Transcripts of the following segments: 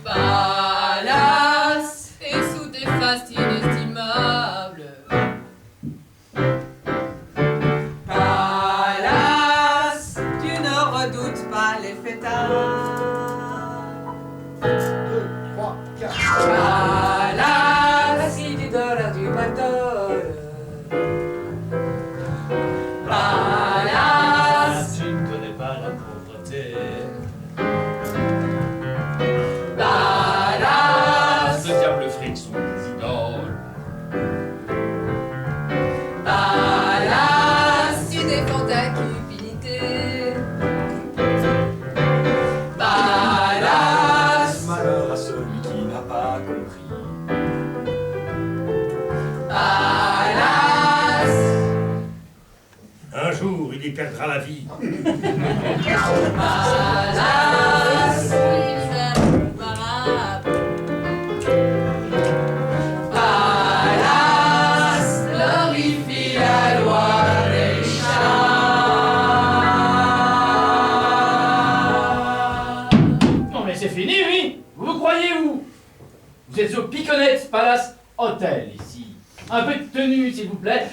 Pallas, et sous tes fastes inestimables. Pallas, tu ne redoutes pas les fêtards. 2, 3, 4. Pallas, idole du pactole. Pallas, Tu ne connais pas la pauvreté. Pallas, Le diable fric sont des idoles. Pallas, Tu défends ta cupidité. Pallas, Malheur à celui qui n'a pas compris. Pallas, Un jour, il y perdra la vie. Pallas, Pallas, glorifie la loi des chats. Non mais c'est fini, oui. Vous croyez où? Vous êtes au Piconette Palace Hotel, ici. Un peu de tenue, s'il vous plaît.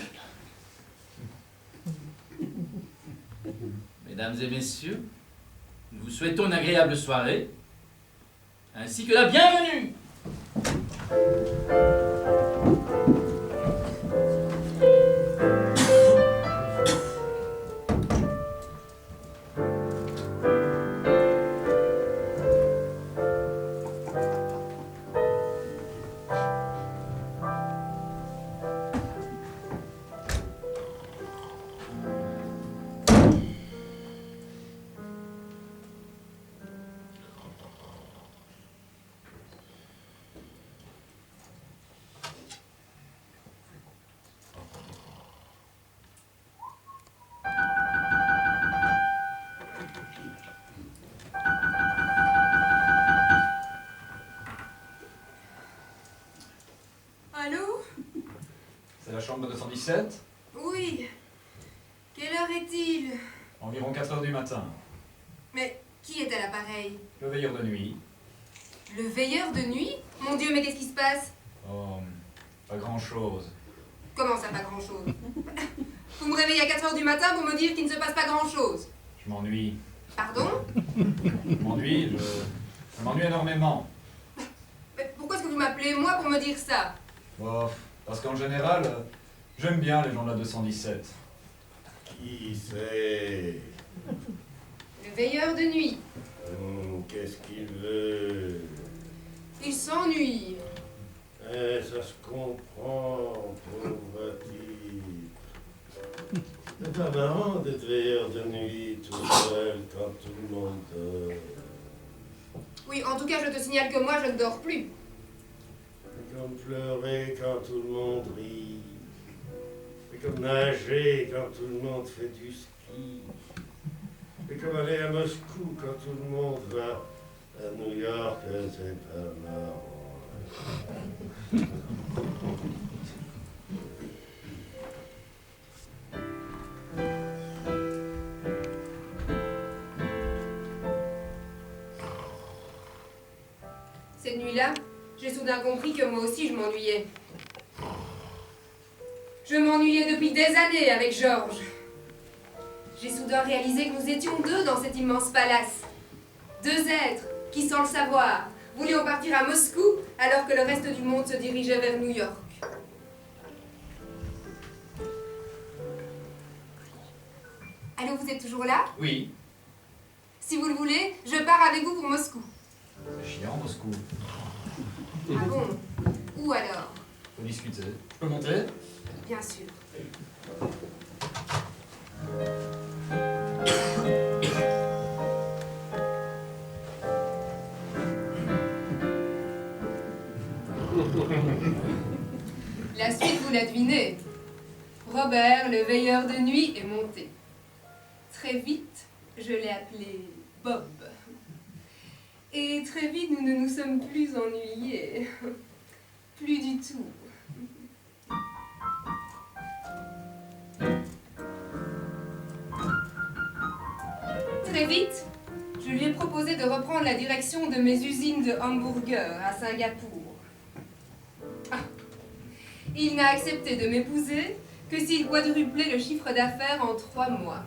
Mesdames et messieurs, nous vous souhaitons une agréable soirée, ainsi que la bienvenue. Allô? C'est la chambre 217. Oui. Quelle heure est-il? Environ 4 heures du matin. Mais qui est à l'appareil? Le veilleur de nuit. Le veilleur de nuit? Mon Dieu, mais qu'est-ce qui se passe? Oh, pas grand-chose. Comment ça, pas grand-chose? Vous me réveillez à 4 heures du matin pour me dire qu'il ne se passe pas grand-chose. Je m'ennuie. Pardon? Je m'ennuie, je m'ennuie énormément. Mais pourquoi est-ce que vous m'appelez moi pour me dire ça? Oh, parce qu'en général, j'aime bien les gens de la 217. Qui c'est? Le veilleur de nuit. Qu'est-ce qu'il veut? Il s'ennuie. Eh, ça se comprend, pauvre type. C'est pas marrant d'être veilleur de nuit tout seul quand tout le monde dort. Oui, en tout cas, je te signale que moi, je ne dors plus. C'est comme pleurer quand tout le monde rit. C'est comme nager quand tout le monde fait du ski. C'est comme aller à Moscou quand tout le monde va à New York. C'est pas marrant. Cette nuit-là, j'ai soudain compris que moi aussi je m'ennuyais. Je m'ennuyais depuis des années avec Georges. J'ai soudain réalisé que nous étions deux dans cet immense palace. Deux êtres qui, sans le savoir, voulions partir à Moscou alors que le reste du monde se dirigeait vers New York. Allô, vous êtes toujours là? Oui, Si vous le voulez, je pars avec vous pour Moscou. c'est chiant, Moscou. Ah bon? Où alors? Faut discuter. Je peux monter? Bien sûr. La suite, vous la devinez. Robert, le veilleur de nuit, est monté. Très vite, je l'ai appelé Bob. Et très vite, nous ne nous sommes plus ennuyés. Plus du tout. Très vite, je lui ai proposé de reprendre la direction de mes usines de hamburgers à Singapour. Ah. Il n'a accepté de m'épouser que s'il quadruplait le chiffre d'affaires en 3 mois.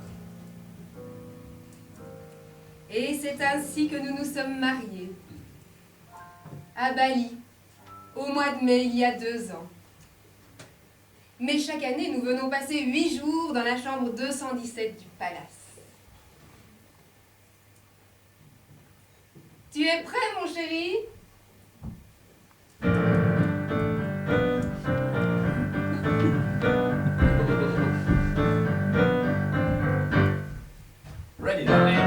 Et c'est ainsi que nous nous sommes mariés. À Bali, au mois de mai il y a 2 ans. Mais chaque année, nous venons passer 8 jours dans la chambre 217 du palace. Tu es prêt, mon chéri? Ready, darling.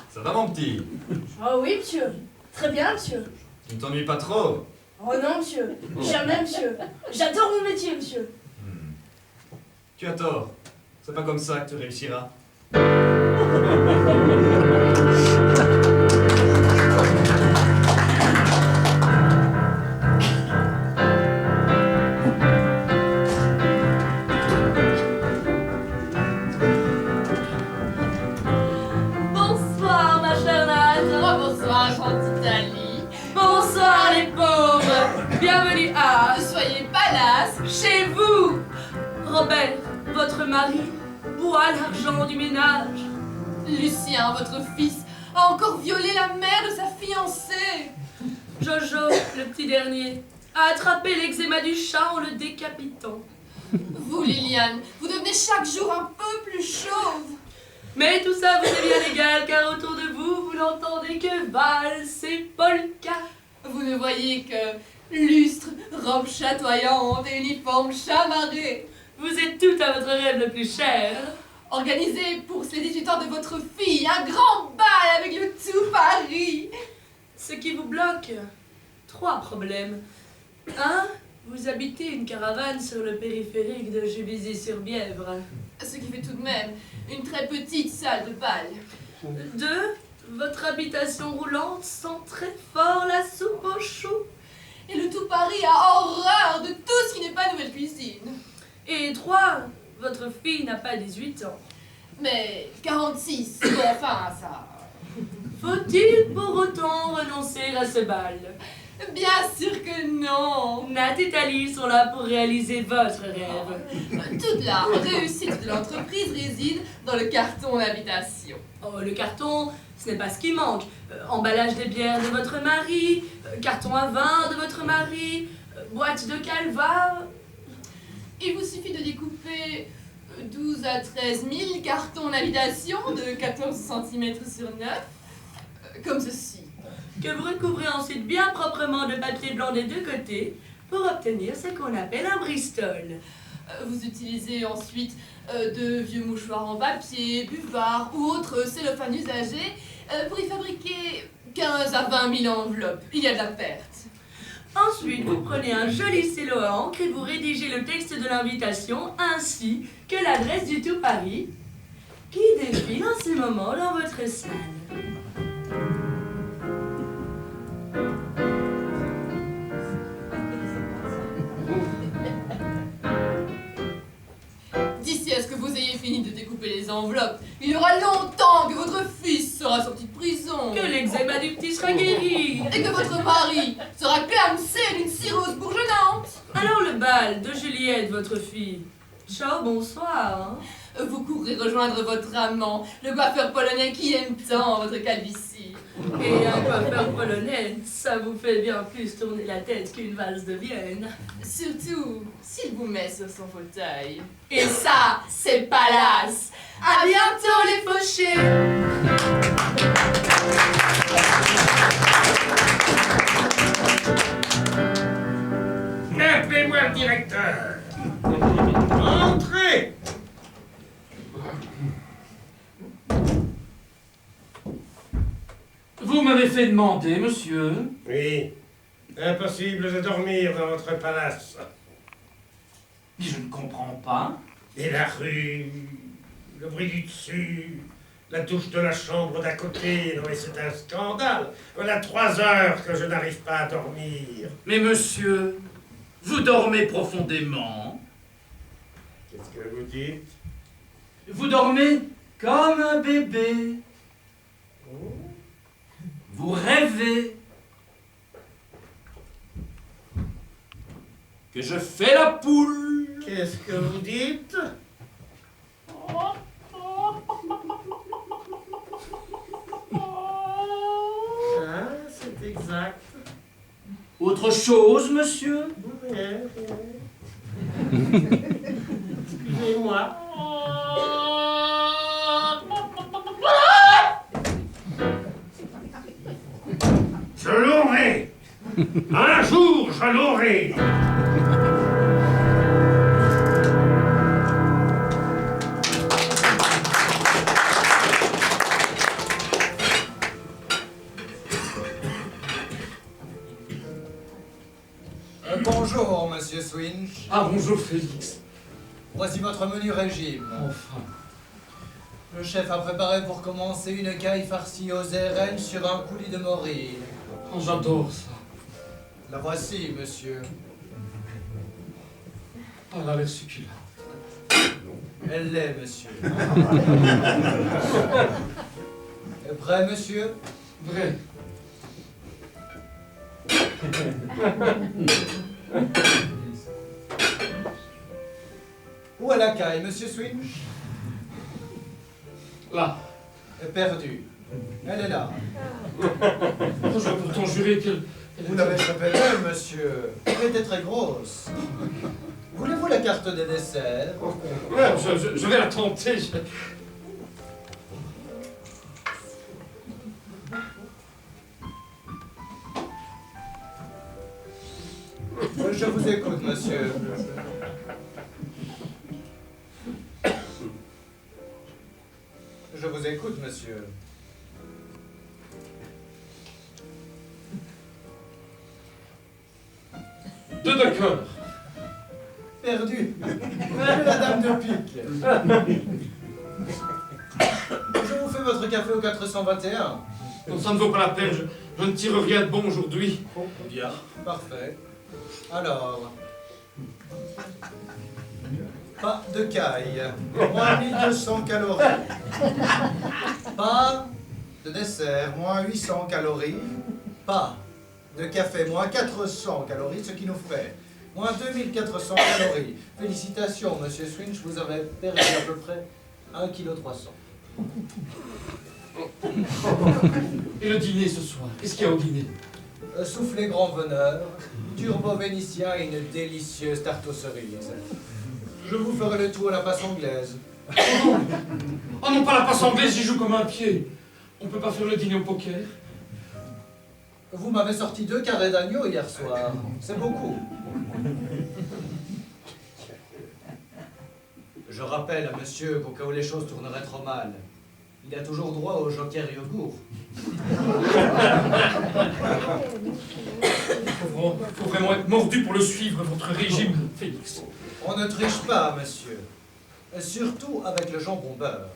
Ça va mon petit? Oh oui, monsieur. Très bien, monsieur. Tu ne t'ennuies pas trop? Oh non, monsieur. Jamais, monsieur. J'adore mon métier, monsieur. Tu as tort. C'est pas comme ça que tu réussiras. Bonsoir, ma chère Naz. Oh, bonsoir, gentille Thalie. Bonsoir, les pauvres. Bienvenue à Soyez palace. chez vous. Robert, votre mari, boit l'argent du ménage. Lucien, votre fils, a encore violé la mère de sa fiancée. Jojo, le petit dernier, a attrapé l'eczéma du chat en le décapitant. Vous, Liliane, vous devenez chaque jour un peu plus chauve. Mais tout ça vous est bien égal, car autour de vous, vous n'entendez que valse et polka. Vous ne voyez que lustre, robe chatoyante et uniforme chamarré. Vous êtes tout à votre rêve le plus cher. Organisez pour ces 18 ans de votre fille un grand bal avec le tout Paris. Ce qui vous bloque, 3 problèmes. 1. Vous habitez une caravane sur le périphérique de Juvisy-sur-Bièvre. Ce qui fait tout de même une très petite salle de bal. 2. Votre habitation roulante sent très fort la soupe aux choux. Et le tout Paris a horreur de tout ce qui n'est pas nouvelle cuisine. Et 3. Votre fille n'a pas 18 ans. Mais 46, bon enfin ça... Faut-il pour autant renoncer à ce bal? Bien sûr que non. Nat et Thalie sont là pour réaliser votre rêve. Toute la réussite de l'entreprise réside dans le carton d'invitation. Oh, le carton, ce n'est pas ce qui manque. Emballage des bières de votre mari, carton à vin de votre mari, boîte de calva. Il vous suffit de découper 12 à 13 000 cartons d'invitation de 14 cm sur 9, comme ceci. Que vous recouvrez ensuite bien proprement de papier blanc des 2 côtés pour obtenir ce qu'on appelle un Bristol. Vous utilisez ensuite de vieux mouchoirs en papier, buvards ou autres cellophane usagés pour y fabriquer 15 à 20 000 enveloppes. Il y a de la perte. Ensuite, vous prenez un joli stylo à encre et vous rédigez le texte de l'invitation ainsi que l'adresse du tout Paris qui défile en ce moment dans votre salle. D'ici à ce que vous ayez fini de découper les enveloppes, il y aura longtemps que votre fils sera sorti de prison. Que l'eczéma du petit sera guéri. Et que votre mari sera clamsé d'une cirrhose bourgeonnante. Alors le bal de Juliette, votre fille. Ciao, bonsoir. Vous courrez rejoindre votre amant, le coiffeur polonais qui aime tant votre calvitie. Et un coiffeur polonais, ça vous fait bien plus tourner la tête qu'une valse de Vienne. Surtout s'il vous met sur son fauteuil. Et ça, c'est palace. À bientôt les fauchés. Appelez-moi le directeur. Entrez. Vous m'avez fait demander, monsieur. Oui. Impossible de dormir dans votre palace. Mais je ne comprends pas. Et la rue, le bruit du dessus, La douche de la chambre d'à côté, non mais c'est un scandale. Voilà 3 heures que je n'arrive pas à dormir. Mais monsieur, vous dormez profondément. Qu'est-ce que vous dites? Vous dormez comme un bébé. Vous rêvez que je fais la poule. Qu'est-ce que vous dites? Ah, c'est exact. Autre chose, monsieur? Ouais. Excusez-moi. Je l'aurai. Un jour, je l'aurai. Bonjour, monsieur Swinch. Ah, bonjour, Félix. Voici votre menu régime. Enfin. Le chef a préparé pour commencer une caille farcie aux RN sur un coulis de morille. Oh, j'adore ça. La voici, monsieur. Ah, elle a l'air succulente. Elle l'est, monsieur. Est prêt, monsieur? Vrai. Où est la caille, monsieur Swinch? Là. Est perdue. Elle est là. Je vais pourtant jurer qu'elle... Vous l'avez chopée belle, monsieur. Elle était très grosse. Voulez-vous la carte des desserts? Ouais, je vais la tenter. Je vous écoute, monsieur. Je vous écoute, monsieur. Deux de cœur. Perdu. La dame de pique. Je vous fais votre café au 421. Non, ça ne vaut pas la peine. Je ne tire rien de bon aujourd'hui. Bien. Parfait. Alors. Pas de caille. Moins 1200 calories. Pas de dessert. Moins 800 calories. Pas de café. Moins 400 calories, ce qui nous fait moins 2400 calories. Félicitations, monsieur Swinch, vous avez perdu à peu près 1,3 kg. Et le dîner ce soir? Qu'est-ce qu'il y a au dîner? Soufflé grand veneur, turbo vénitien et une délicieuse tarte aux cerises. Je vous ferai le tout à la passe anglaise. Oh non, pas la passe anglaise, j'y joue comme un pied. On peut pas faire le dîner au poker? Vous m'avez sorti 2 carrés d'agneau hier soir. C'est beaucoup. Je rappelle à monsieur qu'au cas où les choses tourneraient trop mal, il a toujours droit au joker yogourt. Faut vraiment être mordu pour le suivre, votre régime, Félix. On ne triche pas, monsieur. Et surtout avec le jambon beurre.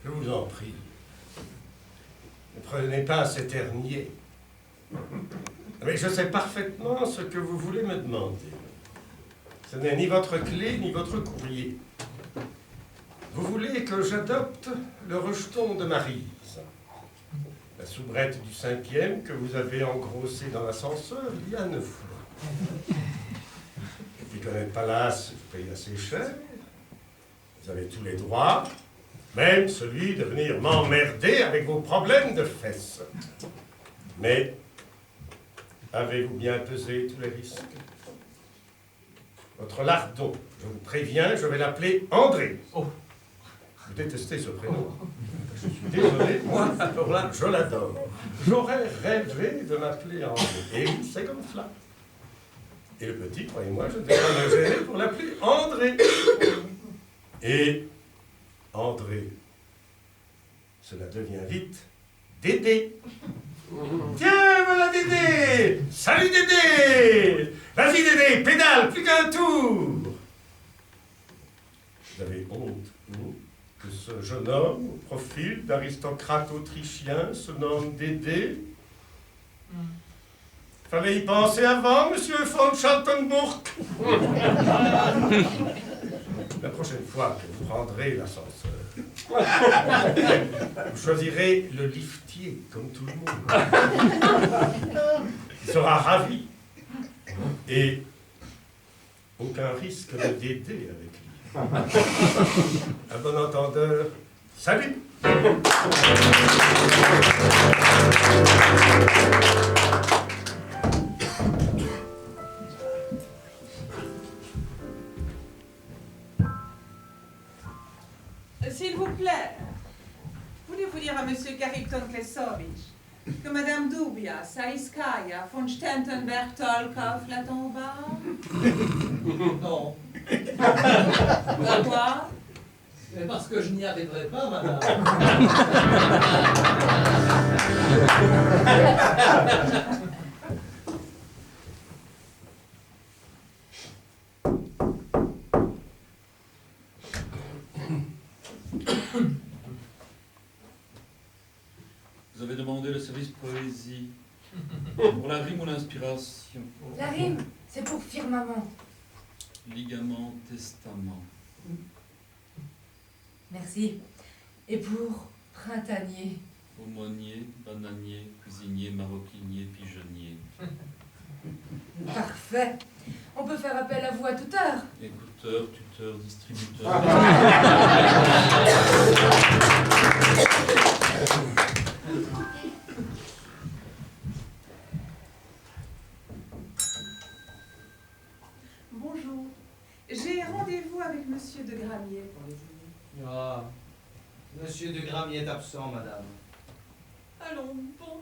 Je vous en prie. Ne prenez pas cet ternier. Mais je sais parfaitement ce que vous voulez me demander. Ce n'est ni votre clé, ni votre courrier. Vous voulez que j'adopte le rejeton de Maryse, la soubrette du 5e que vous avez engrossée dans l'ascenseur il y a 9 fois. Et puis connaître Palace, vous payez assez cher. Vous avez tous les droits, même celui de venir m'emmerder avec vos problèmes de fesses. Mais avez-vous bien pesé tous les risques? Votre lardon, je vous préviens, je vais l'appeler André. Oh. Vous détestez ce prénom. Je suis désolé, moi, alors là, je l'adore. J'aurais rêvé de m'appeler André. Et oui, c'est comme cela. Et le petit, croyez-moi, je ne vais pas me gêner pour l'appeler André. Et André, cela devient vite Dédé. Tiens, voilà Dédé. Salut Dédé. Vas-y Dédé, pédale, plus qu'un tour. Vous avez honte, vous, que ce jeune homme, au profil d'aristocrate autrichien, se nomme Dédé? Fallait y penser avant, monsieur von Schaltenburg. La prochaine fois que vous prendrez l'ascenseur, vous choisirez le liftier, comme tout le monde. Il sera ravi. Et aucun risque de Dédé avec lui. À bon entendeur, salut! S'il vous plaît, voulez-vous dire à Monsieur Carrington Klesovitch que Madame Dubia, Saiskaya, von Stentenberg-Tolkov l'attend au bar? Non. Pourquoi? Mais parce que je n'y arriverai pas, madame. Vous avez demandé le service poésie. Pour la rime ou l'inspiration? La rime, c'est pour firmament. Ligament, testament. Merci. Et pour printanier? Aumônier, bananier, cuisinier, maroquinier, pigeonnier. Parfait. On peut faire appel à vous à toute heure. Écouteur, tuteur, distributeur. Bonjour. J'ai rendez-vous avec Monsieur de Gramier pour les dîner. Ah, Monsieur de Gramier est absent, madame. Allons, bon.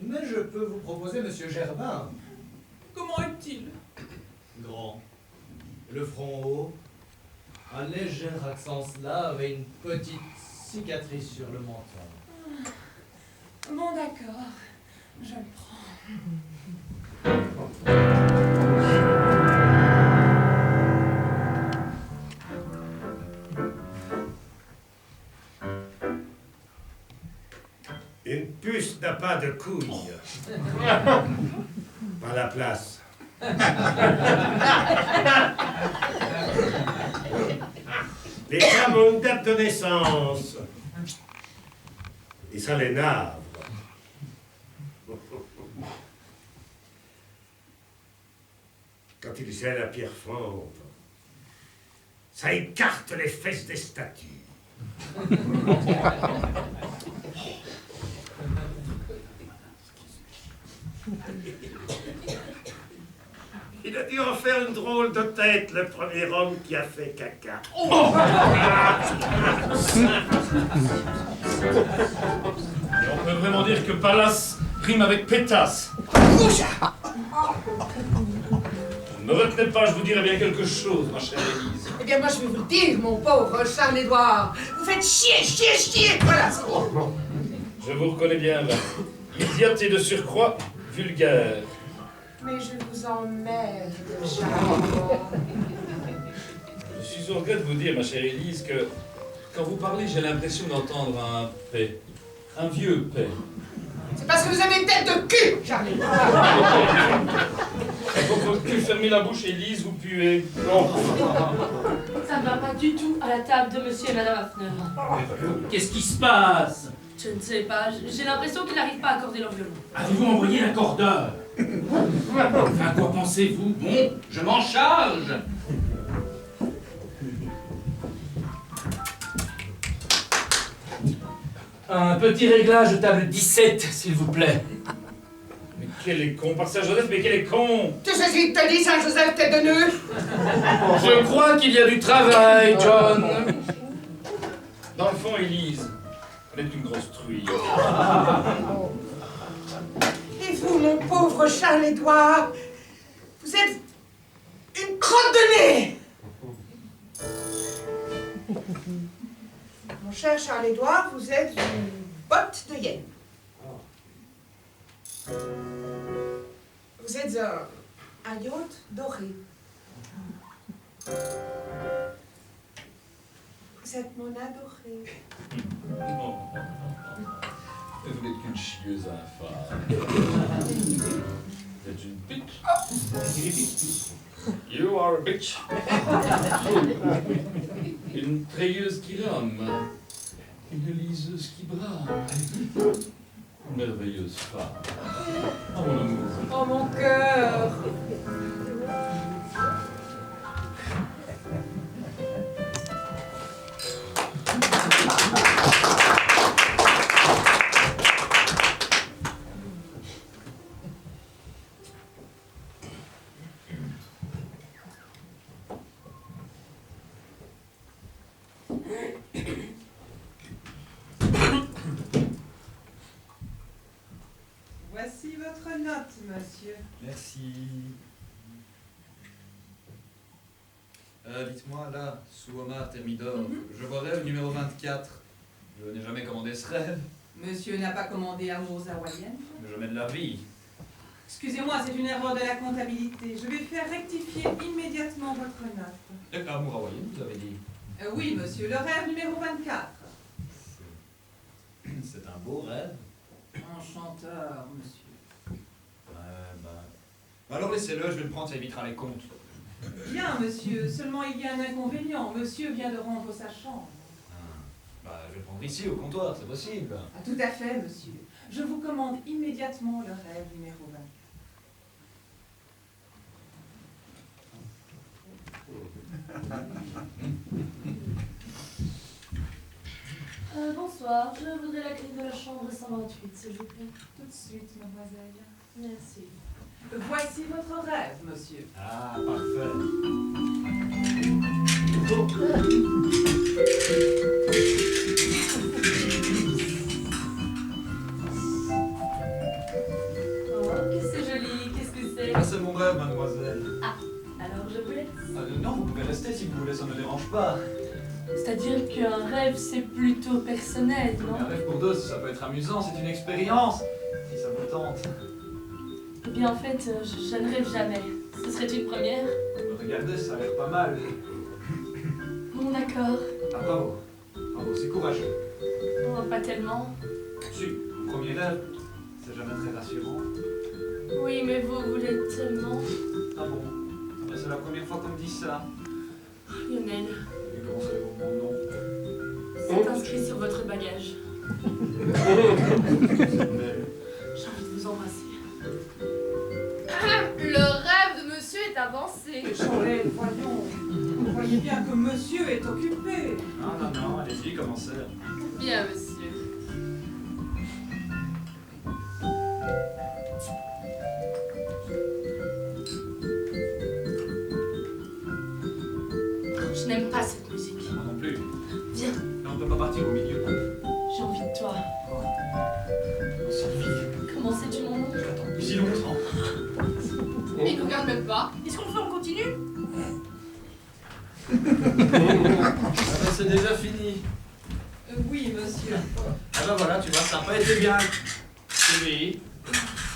Mais je peux vous proposer Monsieur Gerbin. Comment est-il? Grand, le front haut, un léger accent slave et une petite cicatrice sur le menton. Bon, d'accord. Je le prends. Une puce n'a pas de couilles. Pas la place. Les femmes ont une date de naissance. Et ça les navre. Quand ils gèlent la pierre fente, ça écarte les fesses des statues. Il a dû en faire une drôle de tête, le premier homme qui a fait caca. Et on peut vraiment dire que palace rime avec pétasse. Ne retenez pas, je vous dirai bien quelque chose, ma chère Élise. Eh bien, moi, je vais vous le dire, mon pauvre Charles-Édouard. Vous faites chier, chier, chier. Voilà, c'est bon. Je vous reconnais bien, là. Idiote et de surcroît vulgaire. Mais je vous emmerde, Charles-Édouard. Je suis au regret de vous dire, ma chère Élise, que quand vous parlez, j'ai l'impression d'entendre un P. Un vieux P. C'est parce que vous avez une tête de cul, Charles-Édouard. Votre cul, fermez la bouche, Élise, vous puez. Non. Ça ne va pas du tout à la table de monsieur et madame Hafner. Qu'est-ce qui se passe? Je ne sais pas, j'ai l'impression qu'ils n'arrivent pas à accorder leur violon. Avez-vous envoyé l'accordeur? Enfin, à quoi pensez-vous? Bon, je m'en charge. Un petit réglage de table 17, s'il vous plaît. Mais quel est con, par Saint-Joseph, mais quel est con! Tu sais ce qu'il te dit, Saint-Joseph, tête de nœud? Je crois qu'il y a du travail, John. Dans le fond, Élise, elle est une grosse truie. Et vous, mon pauvre Charles-Édouard, vous êtes une crotte de nez. Mon cher Charles-Édouard, vous êtes une bottes de hyène. Vous êtes un yacht doré. Vous êtes mon adoré. Non. Vous n'êtes qu'une chieuse infâme. Vous êtes une bitch. You are a bitch. Une treilleuse qui rame. Une liseuse qui brame. Une merveilleuse femme. Oh mon amour. Oh mon cœur. Voici votre note, monsieur. Merci. Dites-moi, là, sous Omar Thermidor, je vois rêve numéro 24. Je n'ai jamais commandé ce rêve. Monsieur n'a pas commandé Amours hawaïennes. Mais je mets de la vie. Excusez-moi, c'est une erreur de la comptabilité. Je vais faire rectifier immédiatement votre note. Amour hawaïenne, vous avez dit. Oui, monsieur, le rêve numéro 24. C'est un beau rêve. Enchanteur, monsieur. Alors laissez-le, je vais le prendre, ça évitera les comptes. Bien, monsieur, seulement il y a un inconvénient. Monsieur vient de rendre sa chambre. Je vais le prendre ici, au comptoir, c'est possible. Ah, tout à fait, monsieur. Je vous commande immédiatement le rêve numéro 24. Bonsoir, je voudrais la clé de la chambre 128, s'il vous plaît. Tout de suite, mademoiselle. Merci. Voici votre rêve, monsieur. Ah, parfait. Oh, que c'est joli, qu'est-ce que c'est? Ah, c'est mon rêve, mademoiselle. Ah, alors je vous laisse. Non, vous pouvez rester si vous voulez, ça ne me dérange pas. C'est-à-dire qu'un rêve, c'est plutôt personnel, non? Un rêve pour deux, ça peut être amusant, c'est une expérience. Si ça vous tente. Eh bien, en fait, je ne rêve jamais. Ce serait une première? Regardez, ça a l'air pas mal. Bon, d'accord. Ah, bravo. Bravo, c'est courageux. Oh, pas tellement. Si, premier rêve, c'est jamais très rassurant. Oui, mais vous voulez tellement... Ah bon? C'est la première fois qu'on me dit ça. Lionel, Et comment savez-vous mon nom? c'est inscrit sur votre bagage. C'est belle. J'ai envie de vous embrasser. Le rêve de monsieur est avancé. Cholet, voyons. Vous voyez bien que monsieur est occupé. Non, non, non, allez-y, commencez. Bien, monsieur. Je n'aime pas cette musique. Moi non plus. Viens, Mais on ne peut pas partir au milieu. j'ai envie de toi. Sylvie, Comment sais-tu mon nom? je l'attends depuis si longtemps. Il ne regarde même pas. Est-ce qu'on le fait, on continue? Ah ben, c'est déjà fini. Oui, monsieur. Ah ben voilà, tu vois, ça n'a pas été bien. Sylvie.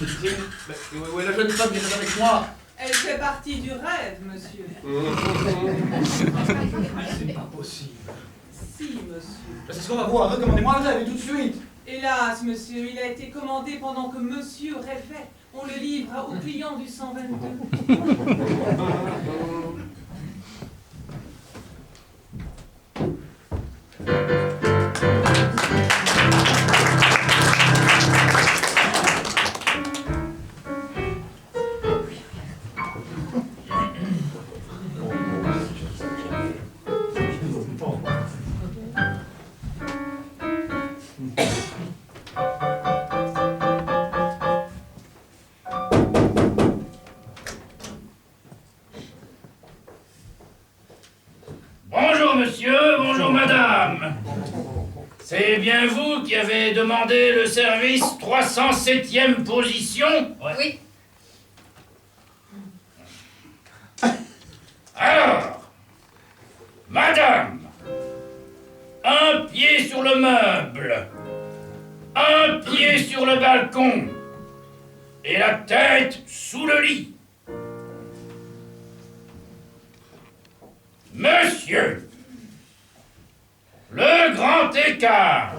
Où est la jeune femme qui est avec moi? Elle fait partie du rêve, monsieur. C'est pas possible. Si, monsieur. C'est ce qu'on va voir, recommandez-moi le rêve tout de suite. Hélas, monsieur, il a été commandé pendant que monsieur rêvait. On le livre au client du 122. Bonjour monsieur, bonjour madame. C'est bien vous qui avez demandé le service 307e position? Oui. Alors, madame, un pied sur le meuble, un pied sur le balcon et la tête sous le lit. Monsieur, le grand écart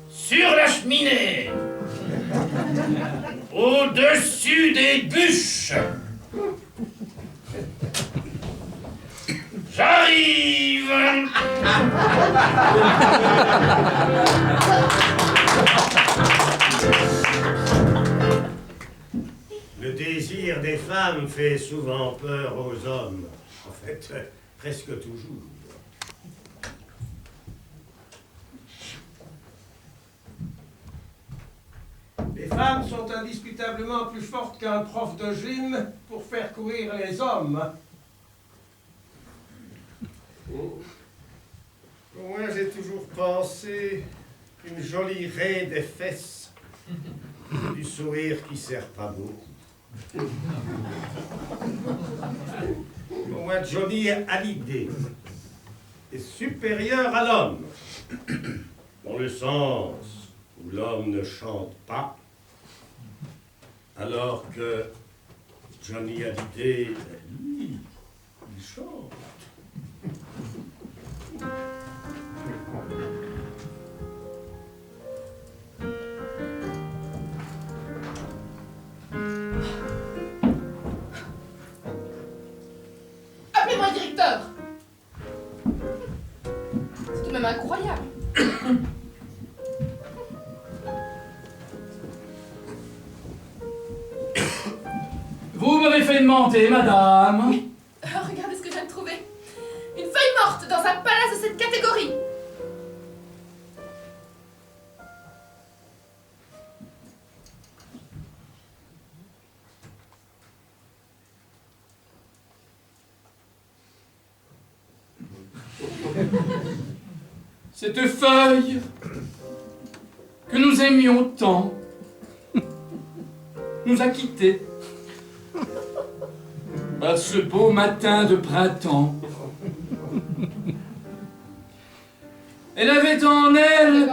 sur la cheminée, au-dessus des bûches. J'arrive. Le désir des femmes fait souvent peur aux hommes. En fait, presque toujours. Les femmes sont indiscutablement plus fortes qu'un prof de gym pour faire courir les hommes. Moi, j'ai toujours pensé qu'une jolie raie des fesses, du sourire qui sert pas beaucoup. Au moins, Johnny Hallyday est supérieur à l'homme, dans le sens où l'homme ne chante pas, alors que Johnny Hallyday, lui, il chante. Appelez-moi le directeur. C'est tout de même incroyable. Vous m'avez fait demander, madame. Regardez ce que je viens de trouver. Une feuille morte dans un palace de cette catégorie. Cette feuille que nous aimions tant nous a quittés par ce beau matin de printemps. Elle avait en elle...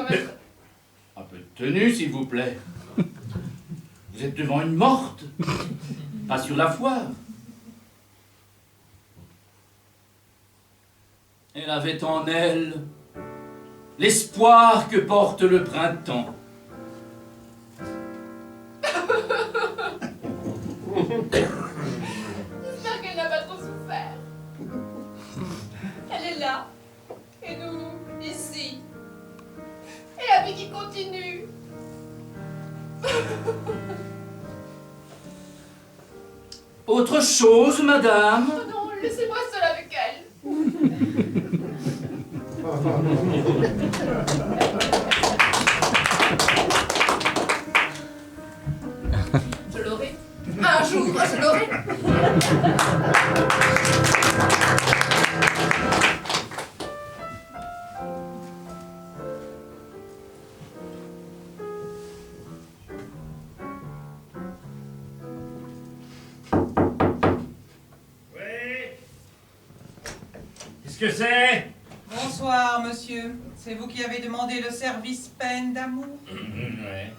Un peu de tenue, s'il vous plaît. Vous êtes devant une morte, pas sur la foire. Elle avait en elle l'espoir que porte le printemps. J'espère qu'elle n'a pas trop souffert. Elle est là. Et nous, ici. Et la vie qui continue. Autre chose, madame? Oh non, laissez-moi seule avec elle. Je l'aurai. Un jour, je l'aurai. Qu'est-ce que c'est? Bonsoir, monsieur. C'est vous qui avez demandé le service peine d'amour? Ouais.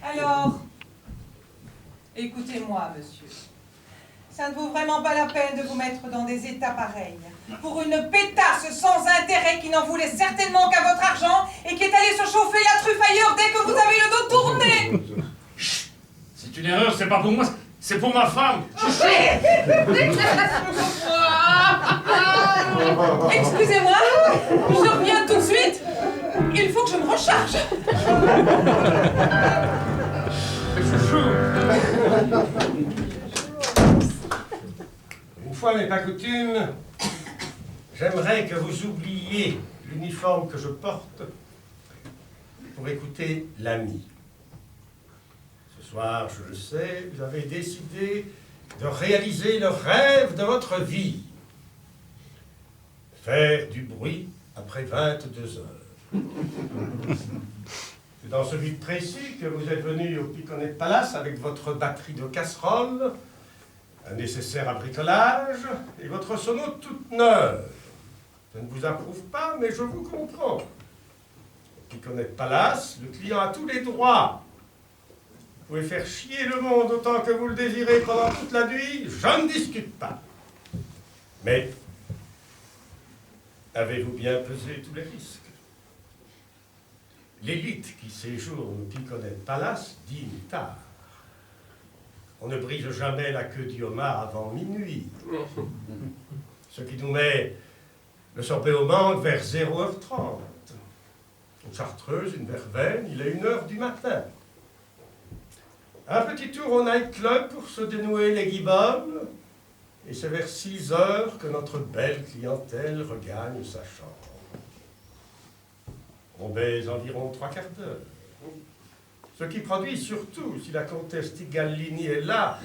Alors, écoutez-moi, monsieur. Ça ne vaut vraiment pas la peine de vous mettre dans des états pareils. Pour une pétasse sans intérêt qui n'en voulait certainement qu'à votre argent et qui est allée se chauffer la truffe ailleurs dès que vous avez le dos tourné. C'est une erreur, c'est pas pour moi, c'est pour ma femme. Excusez-moi, je reviens tout de suite. Il faut que je me recharge. Une fois n'est pas coutume, j'aimerais que vous oubliez l'uniforme que je porte pour écouter l'ami. Ce soir, je le sais, vous avez décidé de réaliser le rêve de votre vie. Faire du bruit après 22 heures. C'est dans ce but précis que vous êtes venu au Piconnet Palace avec votre batterie de casseroles, un nécessaire à bricolage et votre sono toute neuve. Je ne vous approuve pas, mais je vous comprends. Piconnet Palace, le client a tous les droits. Vous pouvez faire chier le monde autant que vous le désirez pendant toute la nuit, je ne discute pas. Mais avez-vous bien pesé tous les risques? L'élite qui séjourne au Piconnet Palace dîne tard. On ne brise jamais la queue du homard avant minuit. Ce qui nous met le sorbet au mangue vers 0h30. Une chartreuse, une verveine, il est 1h du matin. Un petit tour au night-club pour se dénouer les guibolles, et c'est vers 6h que notre belle clientèle regagne sa chambre. On baise environ 3 quarts d'heure. Ce qui produit surtout, si la comtesse Tigallini est là,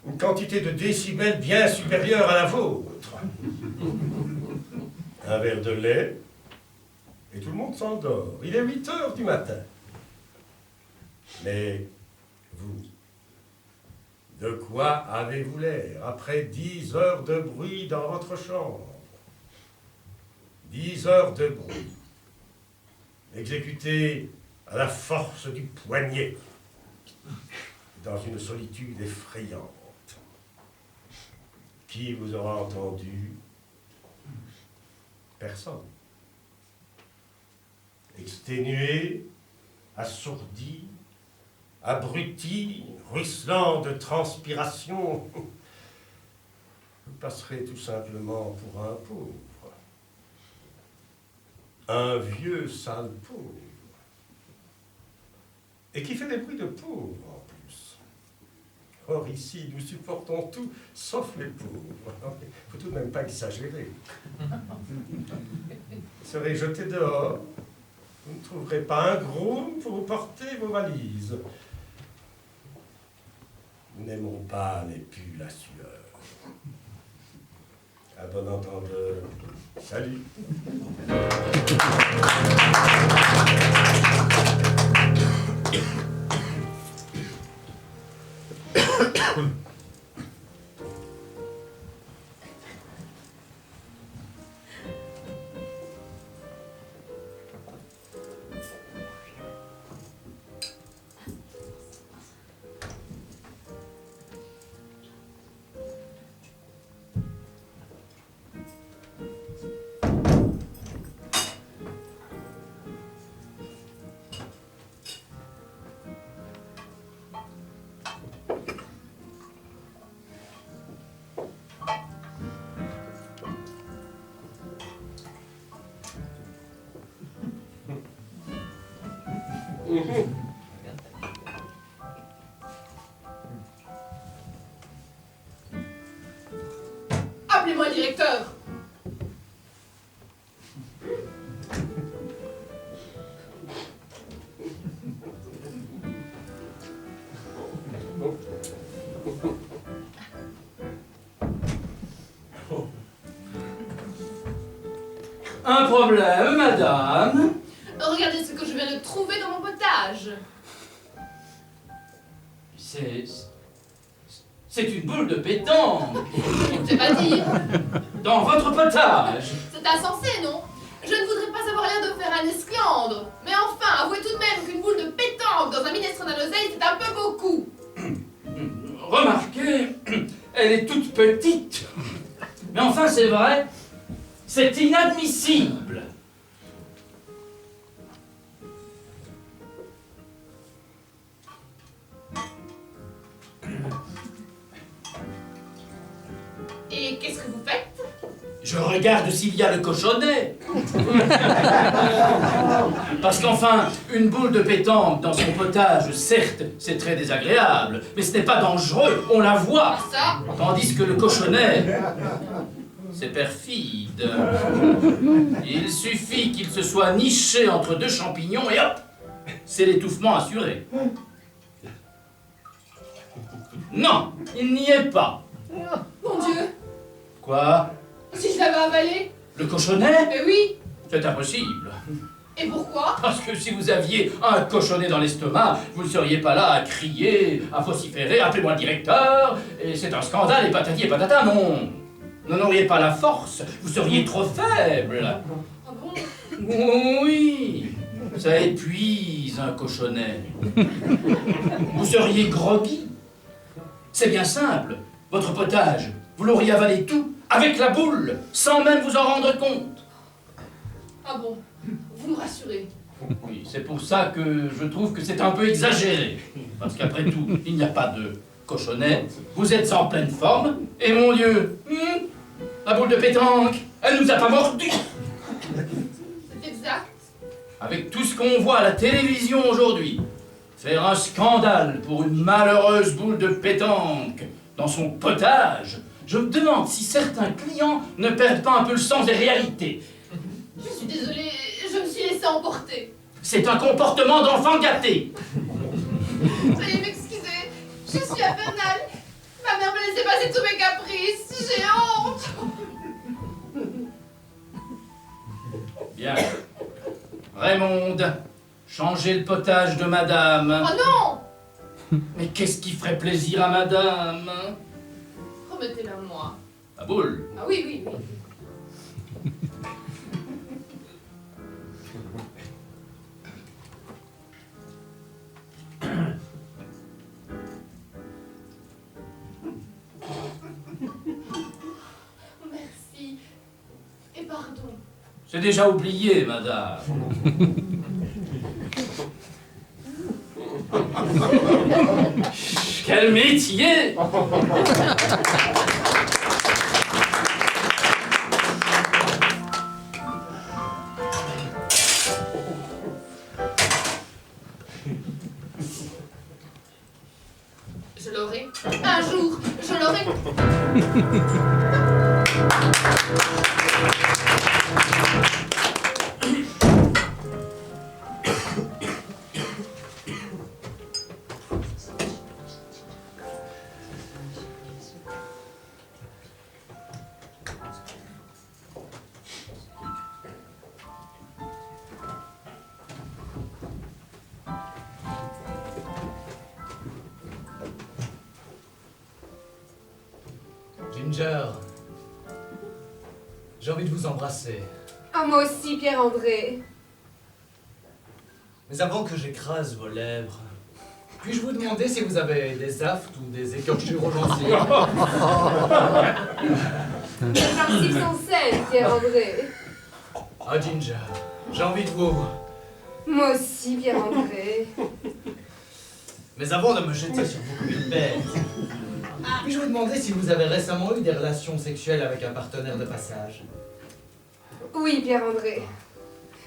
une quantité de décibels bien supérieure à la vôtre. Un verre de lait, et tout le monde s'endort. Il est 8h du matin. Mais vous, de quoi avez-vous l'air après 10 heures de bruit dans votre chambre? 10 heures de bruit, exécuté à la force du poignet, dans une solitude effrayante. Qui vous aura entendu? Personne. Exténué, assourdi, abruti, ruisselant de transpiration, vous passerez tout simplement pour un pauvre. Un vieux sale pauvre. Et qui fait des bruits de pauvre en plus. Or ici, nous supportons tout, sauf les pauvres. Il ne faut tout de même pas exagérer. Vous serez jeté dehors. Vous ne trouverez pas un groom pour vous porter vos valises. Nous n'aimons pas les pulls à sueur. À bon entendeur, salut. Appelez-moi le directeur. Un problème, madame? Regardez ce que je viens de trouver dans mon potage. C'est une boule de pétanque. Je ne sais pas dire. Dans votre potage. C'est insensé, non? Je ne voudrais pas avoir l'air de faire un esclandre. Mais enfin, avouez tout de même qu'une boule de pétanque dans un minestrone à l'oseille, c'est un peu beaucoup. Remarquez, elle est toute petite. Mais enfin, c'est vrai, c'est inadmissible. Et qu'est-ce que vous faites? Je regarde s'il y a le cochonnet. Parce qu'enfin, une boule de pétanque dans son potage, certes, c'est très désagréable, mais ce n'est pas dangereux, on la voit. Ça? Tandis que le cochonnet, c'est perfide. Il suffit qu'il se soit niché entre deux champignons et hop, c'est l'étouffement assuré. Non, il n'y est pas. Mon Dieu! Quoi? Si je l'avais avalé? Le cochonnet? Mais oui! C'est impossible. Et pourquoi? Parce que si vous aviez un cochonnet dans l'estomac, vous ne seriez pas là à crier, à vociférer, appelez-moi le directeur, et c'est un scandale, et patati et patata, non. Vous n'auriez pas la force, vous seriez trop faible. Ah bon? Oui. Ça épuise un cochonnet. Vous seriez groggy. C'est bien simple. Votre potage, vous l'auriez avalé tout, avec la boule, sans même vous en rendre compte. Ah bon, vous nous rassurez. Oui, c'est pour ça que je trouve que c'est un peu exagéré. Parce qu'après tout, il n'y a pas de cochonnet. Vous êtes en pleine forme. Et mon Dieu, la boule de pétanque, elle nous a pas mordu. C'est exact. Avec tout ce qu'on voit à la télévision aujourd'hui, faire un scandale pour une malheureuse boule de pétanque dans son potage, je me demande si certains clients ne perdent pas un peu le sens des réalités. Je suis désolée, je me suis laissée emporter. C'est un comportement d'enfant gâté. Veuillez m'excuser, je suis infernale. Ma mère me laissait passer tous mes caprices, j'ai honte. Bien. Raymond, changez le potage de madame. Oh non! Mais qu'est-ce qui ferait plaisir à madame? Remettez-la moi. La boule. Ah oui, oui, oui. Merci. Et pardon. C'est déjà oublié, madame. Quel métier! Je l'aurai. Un jour, je l'aurai. Ginger, j'ai envie de vous embrasser. Ah, moi aussi, Pierre-André. Mais avant que j'écrase vos lèvres, puis-je vous demander si vous avez des aftes ou des écorchures aux gencives? Les gencives sont saines, Pierre-André. Ah, Ginger, j'ai envie de vous... Moi aussi, Pierre-André. Mais avant de me jeter sur vous comme une bête, puis-je vous demander si vous avez récemment eu des relations sexuelles avec un partenaire de passage? Oui, Pierre-André.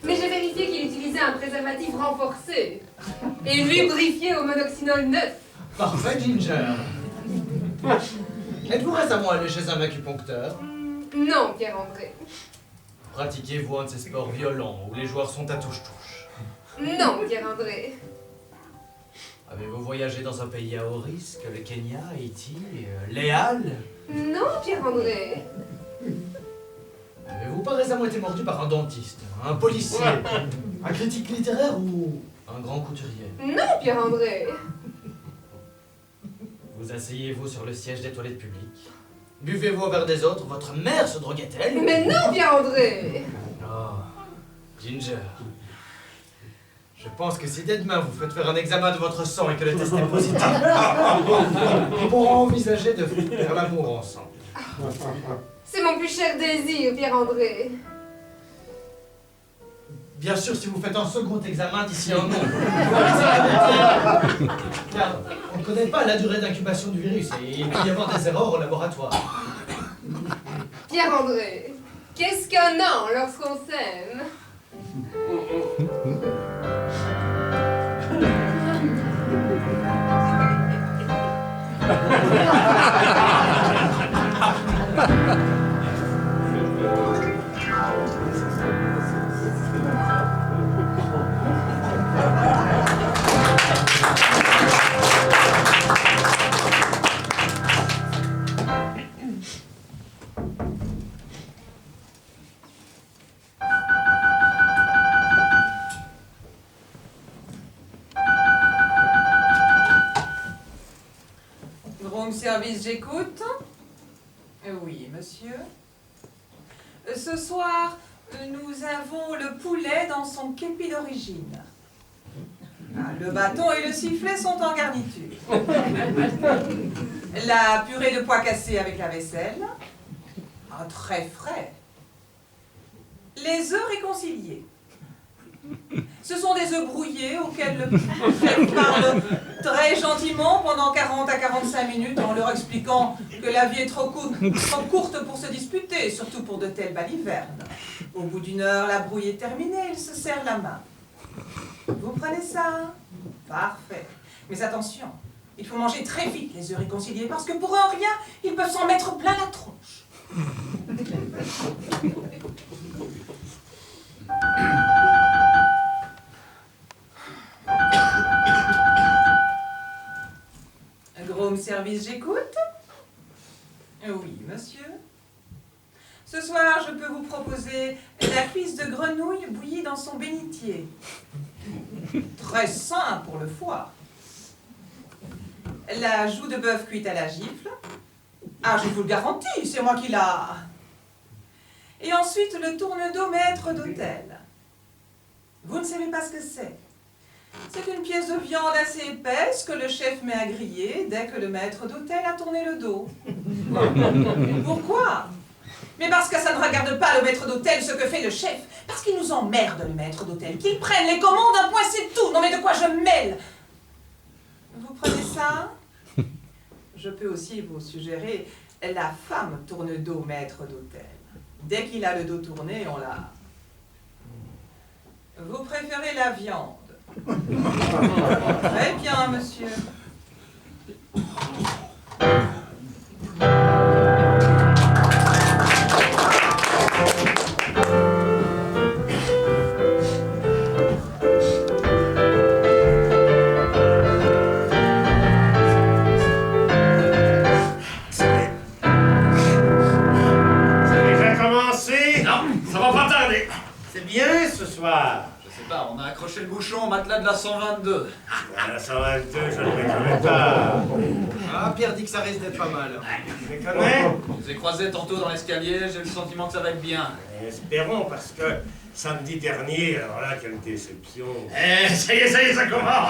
Mais j'ai vérifié qu'il utilisait un préservatif renforcé et lubrifié au monoxynol 9. Parfait, Ginger. Êtes-vous récemment allé chez un acupuncteur? Non, Pierre-André. Pratiquez-vous un de ces sports violents où les joueurs sont à touche-touche? Non, Pierre-André. Avez-vous voyagé dans un pays à haut risque, le Kenya, Haïti, les Halles? Non, Pierre-André. Avez-vous pas récemment été mordu par un dentiste, un policier, un critique littéraire ou un grand couturier? Non, Pierre-André. Vous asseyez-vous sur le siège des toilettes publiques? Buvez-vous au verre des autres? Votre mère se droguait-elle? Mais non, Pierre-André. Oh, Ginger. Je pense que si dès demain vous faites faire un examen de votre sang et que le test est positif, on pourra envisager de faire l'amour ensemble. C'est mon plus cher désir, Pierre-André. Bien sûr, si vous faites un second examen d'ici un an. Car on ne connaît pas la durée d'incubation du virus et il peut y avoir des erreurs au laboratoire. Pierre-André, qu'est-ce qu'un an lorsqu'on s'aime? Room service, j'écoute. Oui, monsieur. Ce soir, Nous avons le poulet dans son képi d'origine. Ah, le bâton et le sifflet sont en garniture. La purée de pois cassés avec la vaisselle. Ah, très frais. Les œufs réconciliés. Ce sont des œufs brouillés auxquels le chef parle très gentiment pendant 40 à 45 minutes en leur expliquant que la vie est trop courte pour se disputer, surtout pour de telles balivernes. Au bout d'une heure, la brouille est terminée, il se serre la main. Vous prenez ça? Parfait. Mais attention, il faut manger très vite les œufs réconciliés parce que pour un rien, ils peuvent s'en mettre plein la tronche. Groom service, j'écoute. Oui, monsieur. Ce soir, je peux vous proposer la cuisse de grenouille bouillie dans son bénitier. Très sain pour le foie. La joue de bœuf cuite à la gifle. Ah, je vous le garantis, c'est moi qui l'a. Et ensuite, le tourne-dos maître d'hôtel. Vous ne savez pas ce que c'est. C'est une pièce de viande assez épaisse que le chef met à griller dès que le maître d'hôtel a tourné le dos. Pourquoi? Mais parce que ça ne regarde pas le maître d'hôtel ce que fait le chef. Parce qu'il nous emmerde, le maître d'hôtel. Qu'il prenne les commandes, un point c'est tout. Non mais de quoi je mêle? Vous prenez ça? Je peux aussi vous suggérer la femme tourne-dos maître d'hôtel. Dès qu'il a le dos tourné, on l'a. Vous préférez la viande? Très bien, monsieur. On a accroché le bouchon au matelas de la 122. La 122, je ne m'étonne pas. Ah, Pierre dit que ça risque d'être pas mal. Tu les connais? Je les ai croisés tantôt dans l'escalier, j'ai le sentiment que ça va être bien. Espérons, parce que samedi dernier, alors là, quelle déception. Ça y est, ça commence.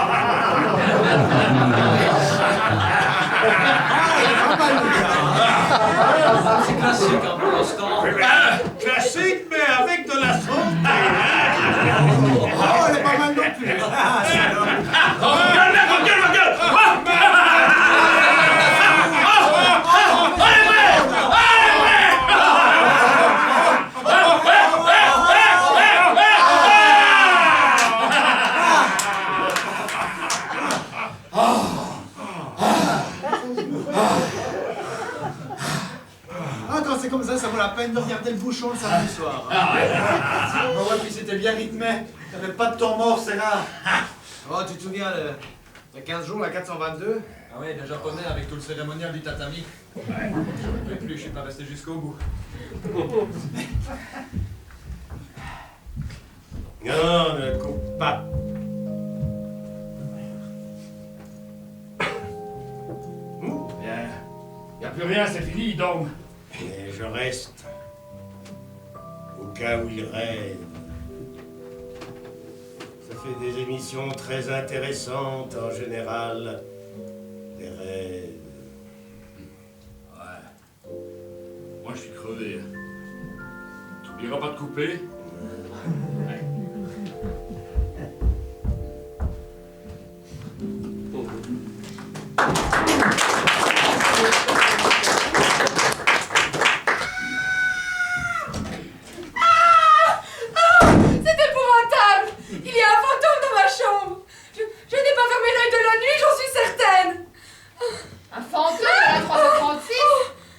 C'est classique un peu l'instant. Classique, mais avec de la santé. Oh, elle est pas mal non plus. Quand c'est comme ça vaut la peine de regarder le bouchon le samedi soir. Oh ouais, puis c'était bien rythmé. T'avais pas de temps mort, c'est rare. Oh, tu te souviens de 15 jours, la 422? Ah ouais, les japonais avec tout le cérémonial du tatami. Ouais. Mais plus, je suis pas resté jusqu'au bout. Non, ne coupe pas. Bien. Y a plus rien, c'est fini, donc. Et je reste. Au cas où il rêve. Ça fait des émissions très intéressantes en général. Des rêves. Ouais. Moi, je suis crevé. T'oublieras pas de couper? Ouais.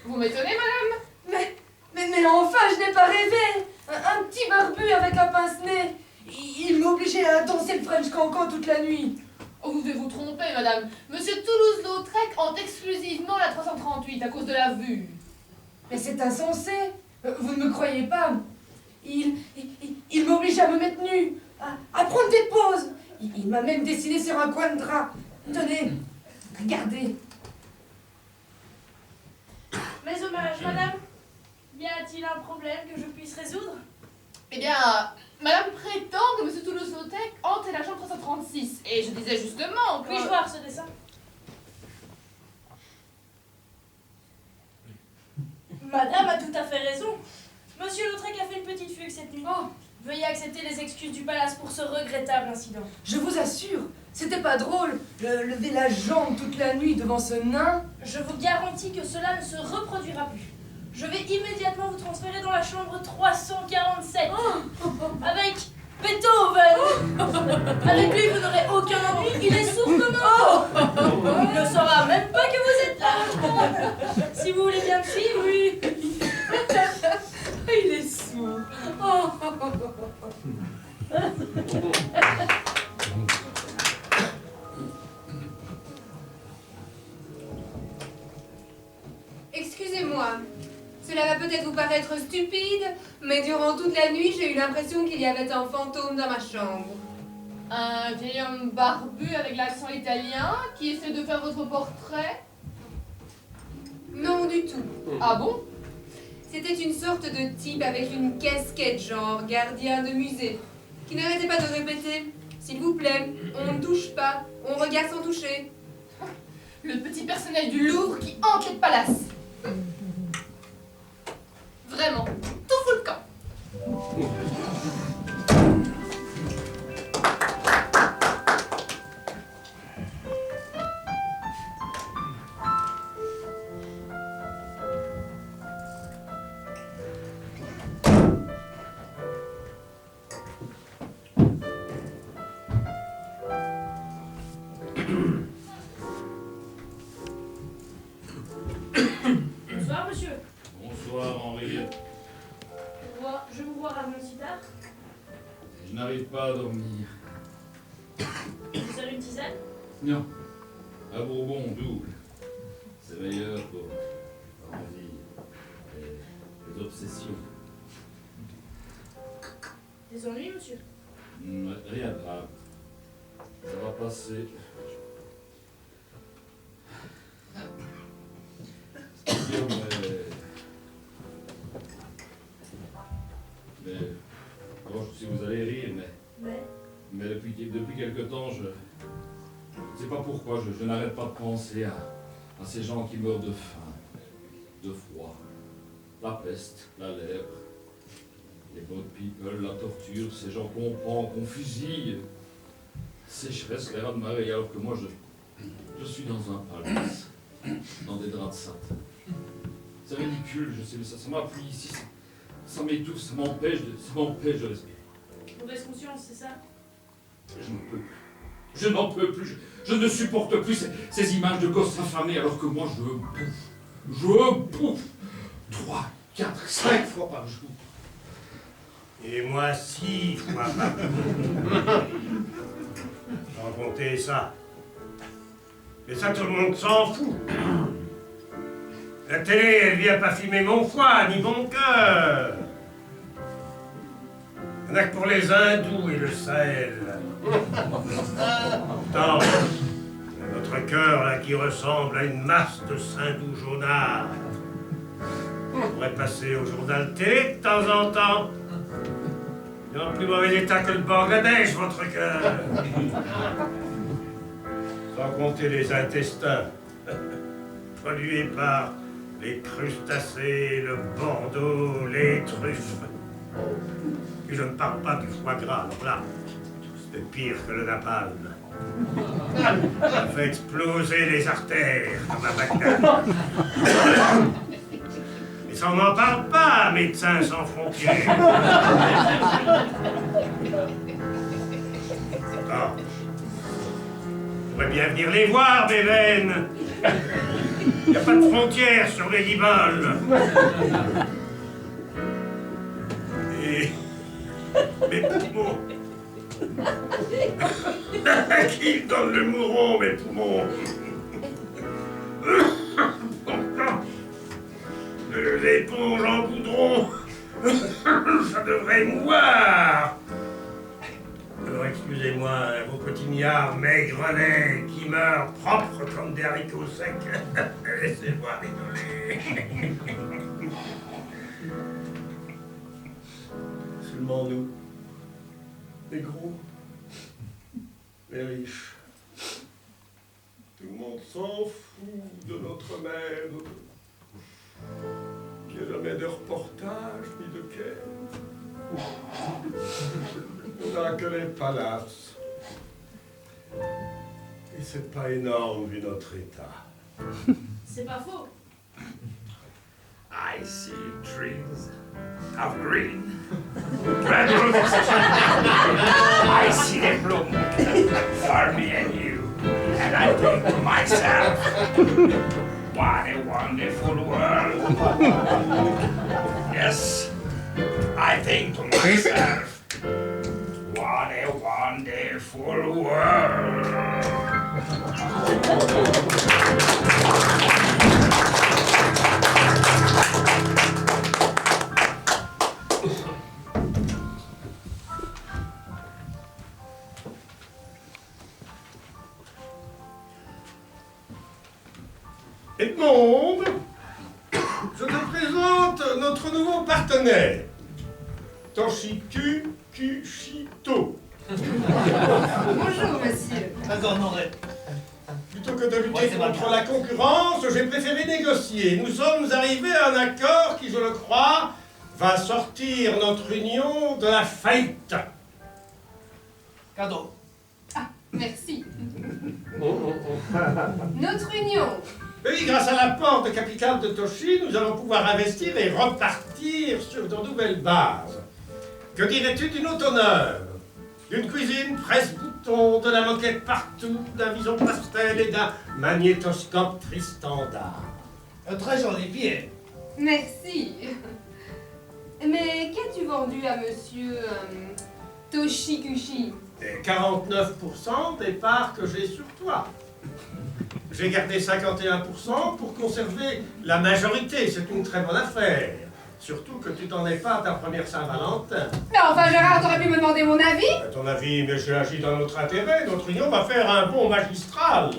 Vous m'étonnez, madame? Mais enfin, je n'ai pas rêvé! Un petit barbu avec un pince-nez. Il m'obligeait à danser le French Cancan toute la nuit. Oh, vous devez vous tromper, madame. Monsieur Toulouse-Lautrec hante exclusivement la 338 à cause de la vue. Mais c'est insensé. Vous ne me croyez pas. Il m'oblige à me mettre nue, à prendre des pauses. Il m'a même dessiné sur un coin de drap. Tenez, regardez. Mes hommages, madame. Y a-t-il un problème que je puisse résoudre? Eh bien, madame prétend que M. Toulouse-Lautrec hantait la chambre 336. Et je disais justement que... Puis-je voir ce dessin? Madame a tout à fait raison. Monsieur Lautrec a fait une petite fugue cette nuit. Oh. Veuillez accepter les excuses du palace pour ce regrettable incident. Je vous assure, c'était pas drôle. Lever la jambe toute la nuit devant ce nain. Je vous garantis que cela ne se reproduira plus. Je vais immédiatement vous transférer dans la chambre 347. Avec Beethoven. Avec lui, vous n'aurez aucun ennui. Il est sourd comme un. Il ne saura même pas que vous êtes là. Si vous voulez bien me suivre, oui. Il est sourd. Excusez-moi, cela va peut-être vous paraître stupide, mais durant toute la nuit, j'ai eu l'impression qu'il y avait un fantôme dans ma chambre. Un vieil homme barbu avec l'accent italien qui essaie de faire votre portrait? Non du tout. Ah bon? C'était une sorte de type avec une casquette genre gardien de musée, qui n'arrêtait pas de répéter « S'il vous plaît, on ne touche pas, on regarde sans toucher ». Le petit personnel du Louvre qui hante les palaces. Vraiment, tout fout le camp. Bonsoir, monsieur. Bonsoir, Henri. Je vous vois rarement si tard. Je n'arrive pas à dormir. Vous avez une tisane? Non. Un bourbon double. C'est meilleur pour l'envie et les obsessions. Des ennuis, monsieur? Rien de grave. Ça va passer. Mais bon, je sais que vous allez rire, mais depuis quelque temps, je ne sais pas pourquoi, je n'arrête pas de penser à ces gens qui meurent de faim, de froid, la peste, la lèpre, les boat people, la torture, ces gens qu'on prend, qu'on fusille, sécheresse, les rats de marée, alors que moi je suis dans un palace, dans des draps de satin. C'est ridicule, je sais, mais ça m'appuie ici, ça m'étouffe, ça m'empêche de respirer. Mauvaise conscience, c'est ça? Je n'en peux plus. Je n'en peux plus. Je ne supporte plus ces images de gosses affamés alors que moi je bouffe. Je bouffe 3, 4, 5 fois par jour. Et moi 6 fois par jour. Sans compter ça. Et ça, tout le monde s'en fout. La télé, elle vient pas filmer mon foie, ni mon cœur. Il n'y en a que pour les hindous et le Sahel. Pourtant, notre cœur, là, qui ressemble à une masse de saindoux jaunards. On pourrait passer au journal télé de temps en temps. Il est en plus mauvais état que le Bangladesh, votre cœur. Sans compter les intestins, pollués par les crustacés, le bordeaux, les truffes. Et je ne parle pas du foie gras, alors là, c'est pire que le napalm. Ça fait exploser les artères comme un Bagdad. Et ça, on n'en parle pas, Médecins sans frontières. Ah. On pourrait bien venir les voir, mes veines. Il n'y a pas de frontières sur les Liboles. Et mes poumons. Qui donne le mouron, mes poumons? L'éponge en goudron. Ça devrait mouvoir. Alors excusez-moi, vos petits milliards maigrelets qui meurent propres comme des haricots secs. Laissez-moi rigoler. seulement nous. Les gros, les riches. Tout le monde s'en fout de notre mère. Il n'y a jamais de reportage ni de quête. On n'a que les palaces. Et c'est pas énorme vu notre état. C'est pas faux. I see trees of green, red roses. I see them bloom for me and you, and I think to myself, what a wonderful world. Yes, I think to myself, what a wonderful world. Edmond, je te présente notre nouveau partenaire, Toshiku Kushito. Bonjour, monsieur. Très honoré. Plutôt que de lutter contre la concurrence, j'ai préféré négocier. Nous sommes arrivés à un accord qui, je le crois, va sortir notre union de la faillite. Cadeau. Ah, merci. Notre union. Oui, grâce à l'apport de capital de Toshi, nous allons pouvoir investir et repartir sur de nouvelles bases. Que dirais-tu d'une auto-neuve, d'une cuisine presse-bouton, de la moquette partout, d'un vison pastel et d'un magnétoscope Tristandard? Un très joli pied. Merci. Mais qu'as-tu vendu à monsieur Toshikushi? 49% des parts que j'ai sur toi. J'ai gardé 51% pour conserver la majorité. C'est une très bonne affaire. Surtout que tu t'en es pas à ta première Saint-Valentin. Mais enfin, Gérard, t'aurais pu me demander mon avis? À ton avis, mais j'ai agi dans notre intérêt. Notre union va faire un bond magistral.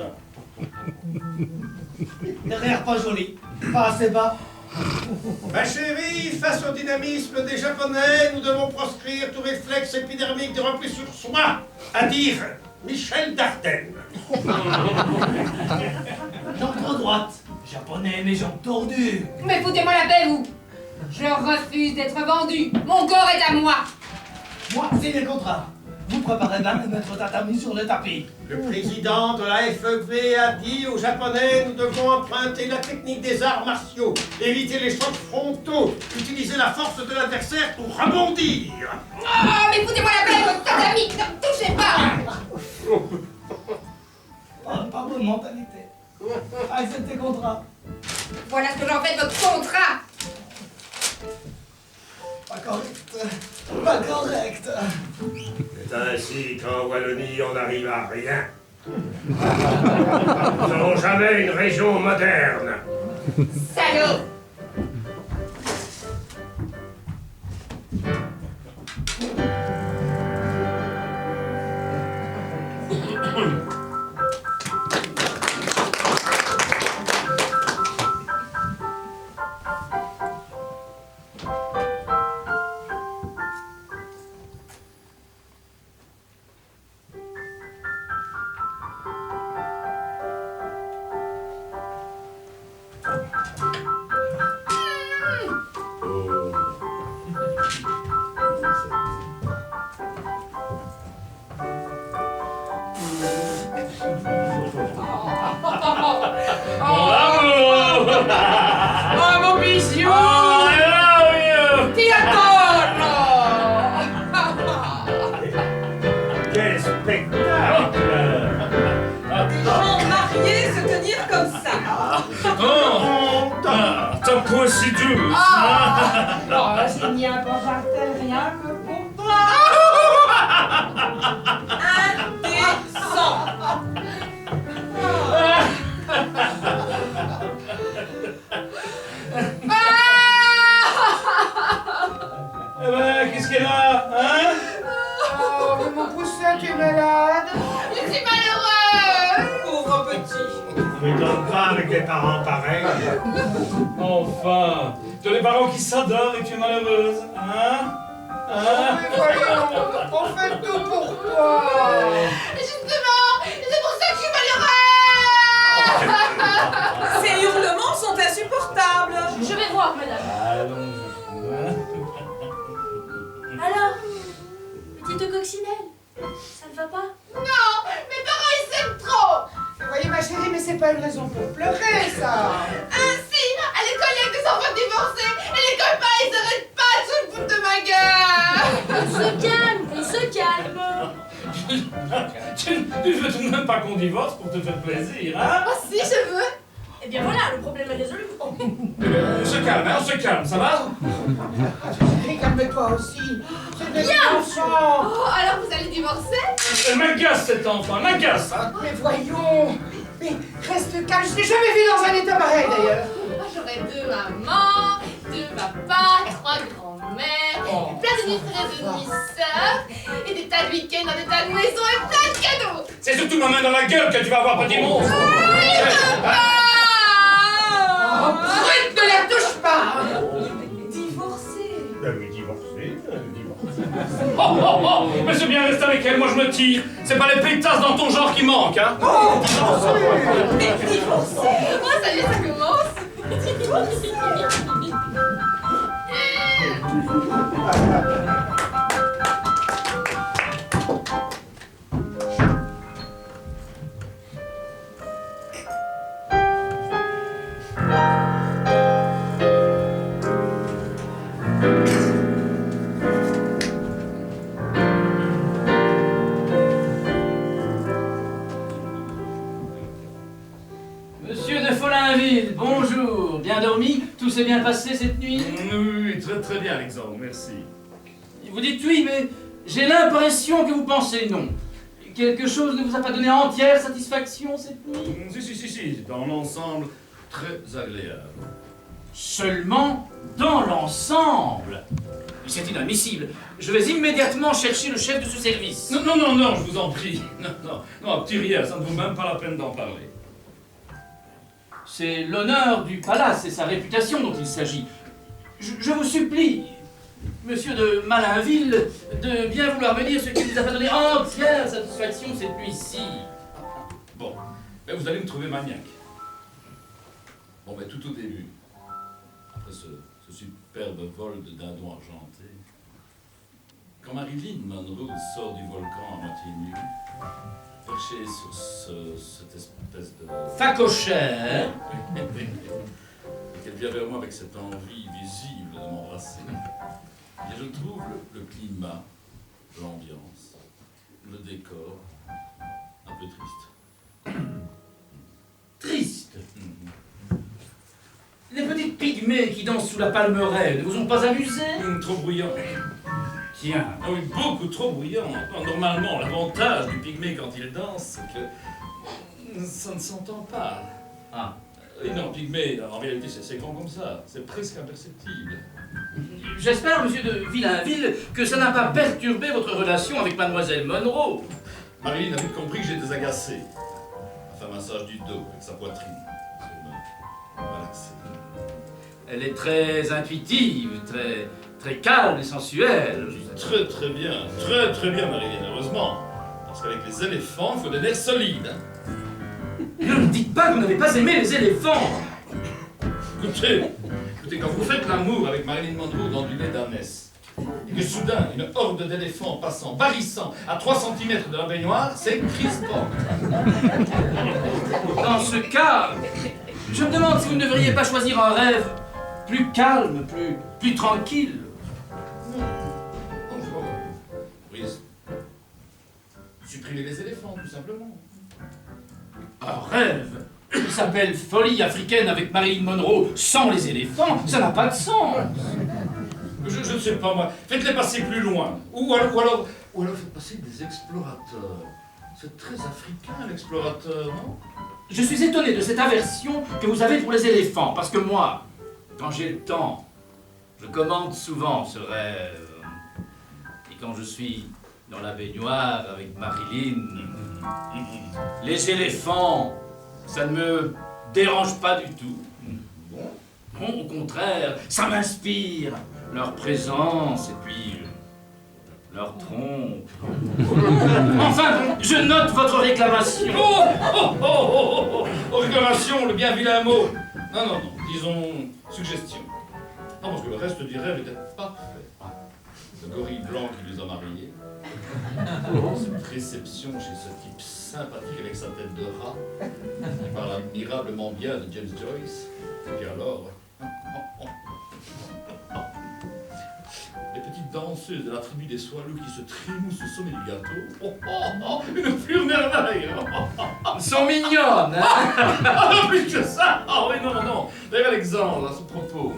Derrière pas joli. Pas assez bas. Ma chérie, face au dynamisme des Japonais, nous devons proscrire tout réflexe épidermique de repli sur soi, à dire Michel Dardenne. Jambe trop droite. Japonais, mes jambes tordues. Mais foutez-moi la paix, vous! Je refuse d'être vendu. Mon corps est à moi. Moi, c'est les contrats. Vous préparez bien de mettre tatami sur le tapis. Le président de la FEB a dit aux Japonais, nous devons emprunter la technique des arts martiaux, éviter les chocs frontaux, utiliser la force de l'adversaire pour rebondir. Oh, mais foutez-moi la paix, votre tatami! Ne touchez pas! Pas bonne mentalité. Acceptez tes contrats. Voilà ce que j'en fais de votre contrat! Pas correct. Pas correct. C'est ainsi qu'en Wallonie, on n'arrive à rien. Nous n'aurons jamais une région moderne. Salaud! Oh, mon bisou! Ti adoro! Quel spectacle! Des gens mariés se tenir comme ça. Ta peau si douce, hein? Il n'y a pas Martel rien que pour toi. Indécent. Eh ben, qu'est-ce qu'elle a, hein? Oh, mais mon poussin, tu es malade. Je suis malheureux! Pauvre petit. Ne m'étonne pas avec des parents pareils. Enfin, tu as des parents qui s'adorent et tu es malheureuse, hein? Mais voyons, on fait tout pour toi. Justement, c'est pour ça que je suis malheureux. Ces hurlements sont insupportables. Je vais voir, madame. Allons. Alors, petite coccinelle, ça ne va pas? Non, mes parents ils s'aiment trop. Vous voyez ma chérie, mais c'est pas une raison pour pleurer, ça. Ainsi, à l'école il y a des enfants divorcés et les copains ils s'arrêtent pas de se foutre de ma gueule. On se calme. Tu veux tout de même pas qu'on divorce pour te faire plaisir, hein? Oh si, je veux. Eh bien voilà, le problème est résolu. On se calme, hein, on se calme, ça va? Chérie, calme-toi aussi. C'est des Bien. enfants. Oh, alors vous allez divorcer? Elle m'agace cet enfant, elle m'agace, hein? Mais voyons. Mais reste calme, je t'ai jamais vu dans un état pareil, d'ailleurs. Oh, j'aurai 2 mamans, 2 papas, 3 grands-mères, plein de demi-frères et de demi-sœurs, et des tas de week-ends dans des tas de maisons et plein de cadeaux. C'est surtout ma main dans la gueule que tu vas avoir, petit monstre! Oh, brute, ne la touche pas. Divorcer. Oui, divorcé. Oh, mais c'est bien rester avec elle, moi je me tire. C'est pas les pétasses dans ton genre qui manquent, hein? Oh, Mais divorcer. Oh, ça y est, ça commence. Divorcer. Monsieur de Follainville, bonjour. Bien dormi? Tout s'est bien passé cette nuit? Oui, très très bien, Alexandre, merci. Vous dites oui, mais j'ai l'impression que vous pensez non. Quelque chose ne vous a pas donné entière satisfaction cette nuit? Si, dans l'ensemble, très agréable. Seulement dans l'ensemble? C'est inadmissible. Je vais immédiatement chercher le chef de ce service. Non, je vous en prie. Non, petit rien, ça ne vaut même pas la peine d'en parler. C'est l'honneur du palace et sa réputation dont il s'agit. Je vous supplie, monsieur de Malainville, de bien vouloir me dire ce qui vous a pas donné entière satisfaction cette nuit-ci. Bon, mais vous allez me trouver maniaque. Bon, mais tout au début, après ce superbe vol de dindon argenté, quand Marilyn Monroe sort du volcan à moitié nue, perché sur cette espèce de... Facochère. Et qu'elle vient vers moi avec cette envie visible de m'embrasser. Et je trouve le climat, l'ambiance, le décor un peu triste. Triste. Les petites pygmées qui dansent sous la palmeraie ne vous ont pas amusé? Trop bruyant. Tiens. Ah oui, beaucoup trop bruyant. Normalement, l'avantage du pygmée quand il danse, c'est que ça ne s'entend pas. Ah. Et non, pygmée, en réalité, c'est grand comme ça. C'est presque imperceptible. J'espère, monsieur de Villainville, que ça n'a pas perturbé votre relation avec mademoiselle Monroe. Marilyn a vite compris que j'étais agacé. Elle fait un massage du dos avec sa poitrine. Elle est très intuitive, très calme et sensuelle. Très bien, Marilyn, heureusement. Parce qu'avec les éléphants, il faut des nerfs solides. Ne me dites pas que vous n'avez pas aimé les éléphants. Écoutez, quand vous faites l'amour avec Marilyn Monroe dans du lait d'ânesse, et que soudain, une horde d'éléphants passant, barrissant à 3 cm de la baignoire, c'est crispant. Dans ce cas, je me demande si vous ne devriez pas choisir un rêve plus calme, plus tranquille. Oui, supprimer les éléphants, tout simplement. Un rêve qui s'appelle Folie africaine avec Marilyn Monroe sans les éléphants, ça n'a pas de sens. Je ne sais pas, moi. Faites-les passer plus loin. Ou alors faites passer des explorateurs. C'est très africain, l'explorateur, non? Je suis étonné de cette aversion que vous avez pour les éléphants, parce que moi, quand j'ai le temps, je commande souvent ce rêve. Et quand je suis dans la baignoire avec Marilyn, les éléphants, ça ne me dérange pas du tout. Bon, au contraire, ça m'inspire leur présence et puis leur trompe. Enfin, je note votre réclamation. Oh, réclamation, le bien vilain mot. Non, disons suggestion. Non, parce que le reste du rêve était parfait. Le gorille blanc qui les a mariés. Cette réception chez ce type sympathique avec sa tête de rat, qui parle admirablement bien de James Joyce. Et puis alors... Les petites danseuses de la tribu des Swallows qui se trémoussent au sommet du gâteau. Une pure merveille. Ils sont mignonnes, hein? Plus que ça. Oh oui, non. D'ailleurs, Alexandre, à ce propos,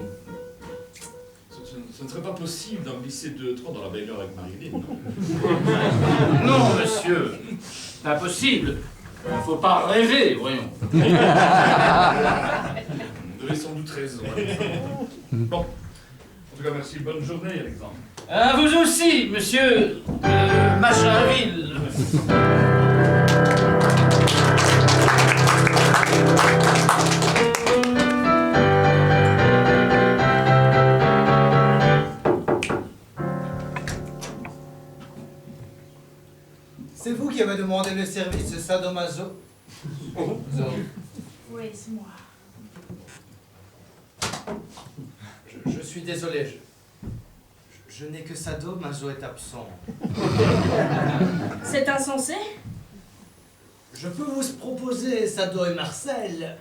ce ne serait pas possible d'en glisser 2-3 dans la baignoire avec Marilyn, non? Non, monsieur. C'est impossible. Il ne faut pas rêver, voyons. Vous avez sans doute raison. Bon. En tout cas, merci. Bonne journée, Alexandre. À vous aussi, monsieur Machinville. C'est vous qui avez demandé le service sadomaso? Oui, c'est moi. Je suis désolé, je n'ai que Sado, Mazo est absent. C'est insensé? Je peux vous proposer Sado et Marcel.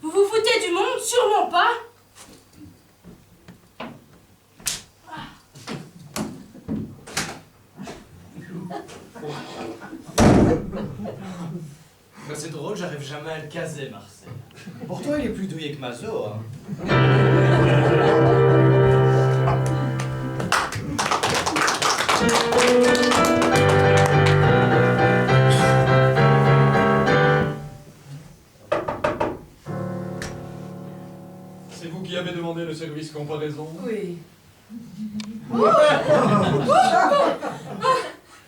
Vous vous foutez du monde? Sûrement pas! Ben, c'est drôle, j'arrive jamais à le caser, Marcel. Pourtant, il est plus douillet que Mazo, hein. C'est vous qui avez demandé le service comparaison? Oui.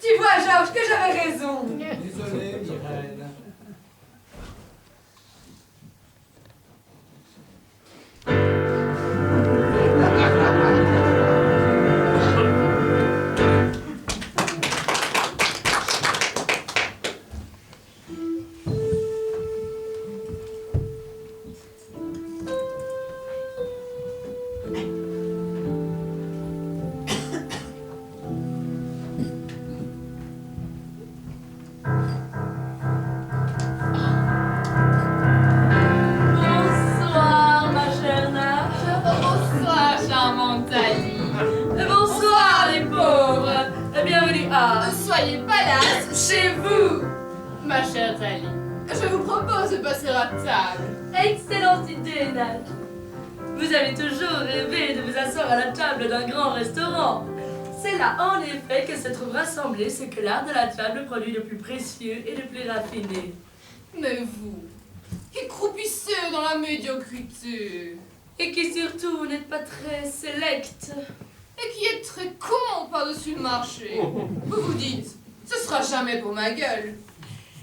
Tu vois, Georges, que j'avais raison. Désolé, Myrène. Bonsoir, ma chère Nash. Bonsoir, charmante Ali. Bonsoir, les pauvres. Bienvenue à... Soyez palace chez vous, ma chère Ali. Je vous propose de passer à table. Excellente idée, Nash. Vous avez toujours rêvé de vous asseoir à la table d'un grand restaurant. C'est là, en effet, que se trouve rassemblé ce que l'art de la table produit de plus précieux et de plus raffiné. Mais vous, qui croupissez dans la médiocrité, Et qui surtout n'êtes pas très sélect. et qui êtes très con par-dessus le marché, vous vous dites, ce sera jamais pour ma gueule.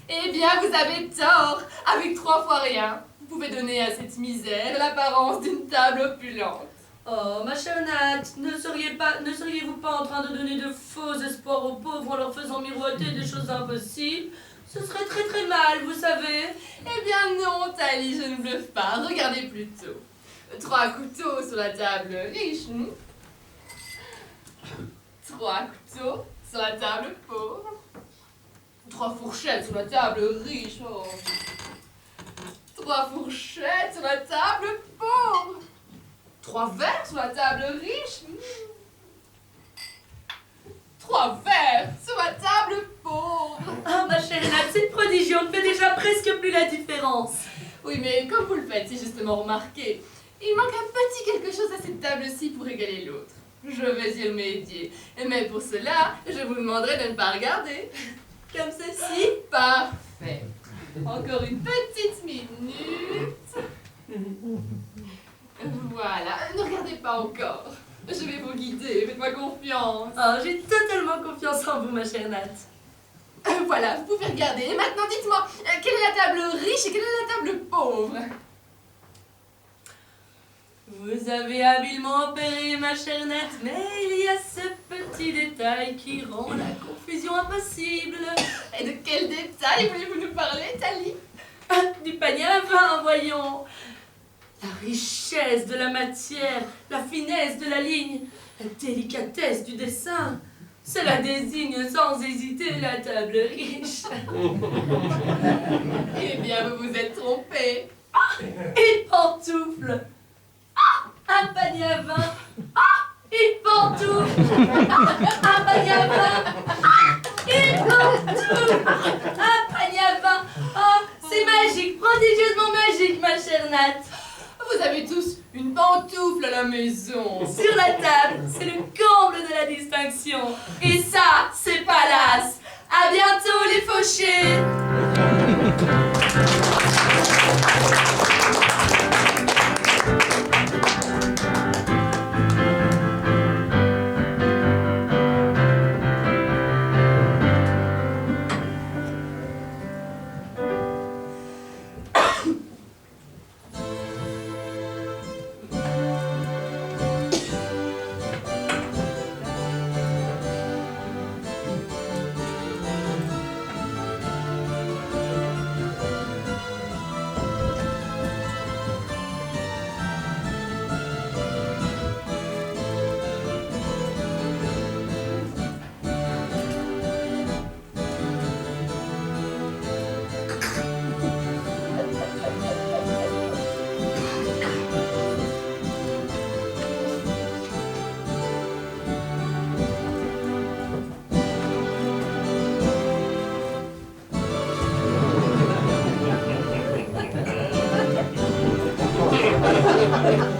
Eh bien, vous avez tort. Avec 3 fois rien, vous pouvez donner à cette misère l'apparence d'une table opulente. Oh, ma chère Nat, ne seriez-vous pas en train de donner de faux espoirs aux pauvres en leur faisant miroiter des choses impossibles? Ce serait très très mal, vous savez. Eh bien non, Tali, je ne bluffe pas. Regardez plutôt. 3 couteaux sur la table riche. 3 couteaux sur la table pauvre. 3 fourchettes sur la table riche. 3 fourchettes sur la table pauvre. 3 verres sur la table riche. 3 verres sur la table pauvre. Ah, ma chère Nat, c'est prodigieux, on ne fait déjà presque plus la différence. Oui, mais comme vous le faites, c'est justement remarqué. Il manque un petit quelque chose à cette table-ci pour égaler l'autre. Je vais y remédier. Mais pour cela, je vous demanderai de ne pas regarder. Comme ceci. Parfait. Encore une petite minute. Voilà. Ne regardez pas encore. Je vais vous guider. Faites-moi confiance. Oh, j'ai totalement confiance en vous, ma chère Nat. Voilà, vous pouvez regarder. Et maintenant, dites-moi, quelle est la table riche et quelle est la table pauvre? Vous Vous avez habilement opéré, ma chère Nat, mais il y a ce petit détail qui rend la confusion impossible. Et de quel détail voulez-vous nous parler, Thalie? Du panier à vin, voyons. La richesse de la matière, la finesse de la ligne, la délicatesse du dessin. Cela désigne sans hésiter la table riche. Eh bien, vous vous êtes trompé. Une pantoufle. Un panier à vin. Une pantoufle. Un panier à vin. Une pantoufle. Un panier à vin. Oh, c'est magique, prodigieusement magique, ma chère Nat. Vous avez tous une pantoufle à la maison. Sur la table, c'est le comble de la distinction. Et ça, c'est Palace. À bientôt, les fauchés.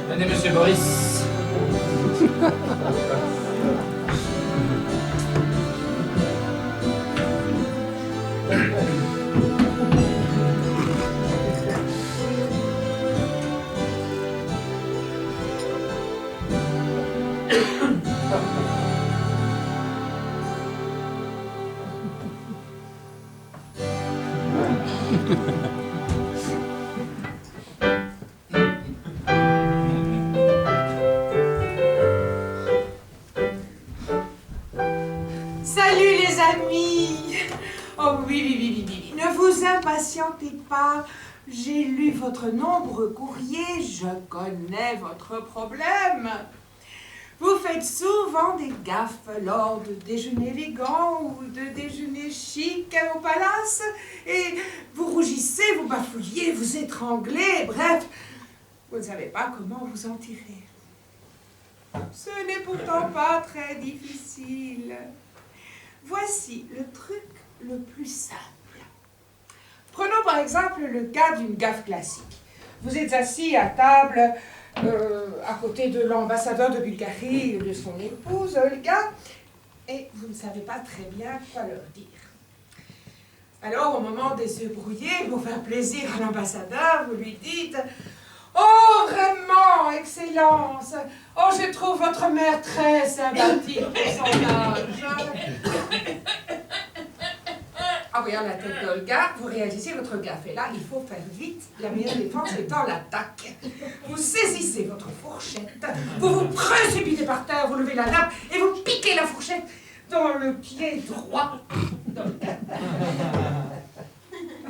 Venez, monsieur Boris. Salut les amis! Oh oui. Ne vous impatientez pas. J'ai lu votre nombreux courriers. Je connais votre problème. Vous faites souvent des gaffes lors de déjeuners élégants ou de déjeuners chics au palace. Et vous rougissez, vous bafouillez, vous étranglez. Bref, vous ne savez pas comment vous en tirer. Ce n'est pourtant pas très difficile. Voici le truc le plus simple. Prenons par exemple le cas d'une gaffe classique. Vous êtes assis à table à côté de l'ambassadeur de Bulgarie et de son épouse, Olga, et vous ne savez pas très bien quoi leur dire. Alors, au moment des œufs brouillés, pour faire plaisir à l'ambassadeur, vous lui dites « Oh, vraiment, Excellence! Oh, je trouve votre mère très sympathique pour son âge. » En voyant la tête d'Olga, vous réalisez votre gaffe. Et là, il faut faire vite. La meilleure défense étant l'attaque. Vous saisissez votre fourchette, vous vous précipitez par terre, vous levez la nappe et vous piquez la fourchette dans le pied droit d'Olga.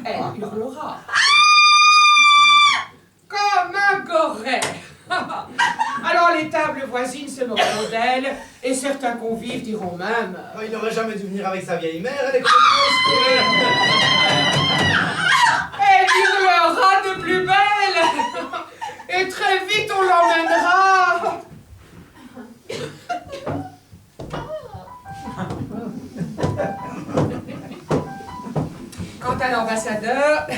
Elle hurlera. Comme un goret. Alors les tables voisines se moqueront d'elle, et certains convives diront même Oh, il n'aurait jamais dû venir avec sa vieille mère, elle est complètement elle hurlera de plus belle. Et très vite on l'emmènera. Quant à l'ambassadeur,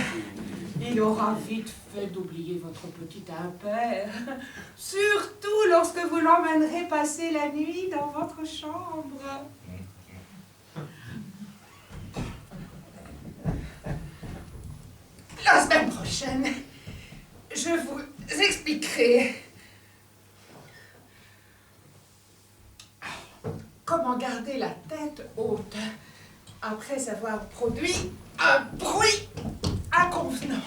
il aura vite fait d'oublier votre petit impair, surtout lorsque vous l'emmènerez passer la nuit dans votre chambre. La semaine prochaine, je vous expliquerai comment garder la tête haute après avoir produit un bruit inconvenant.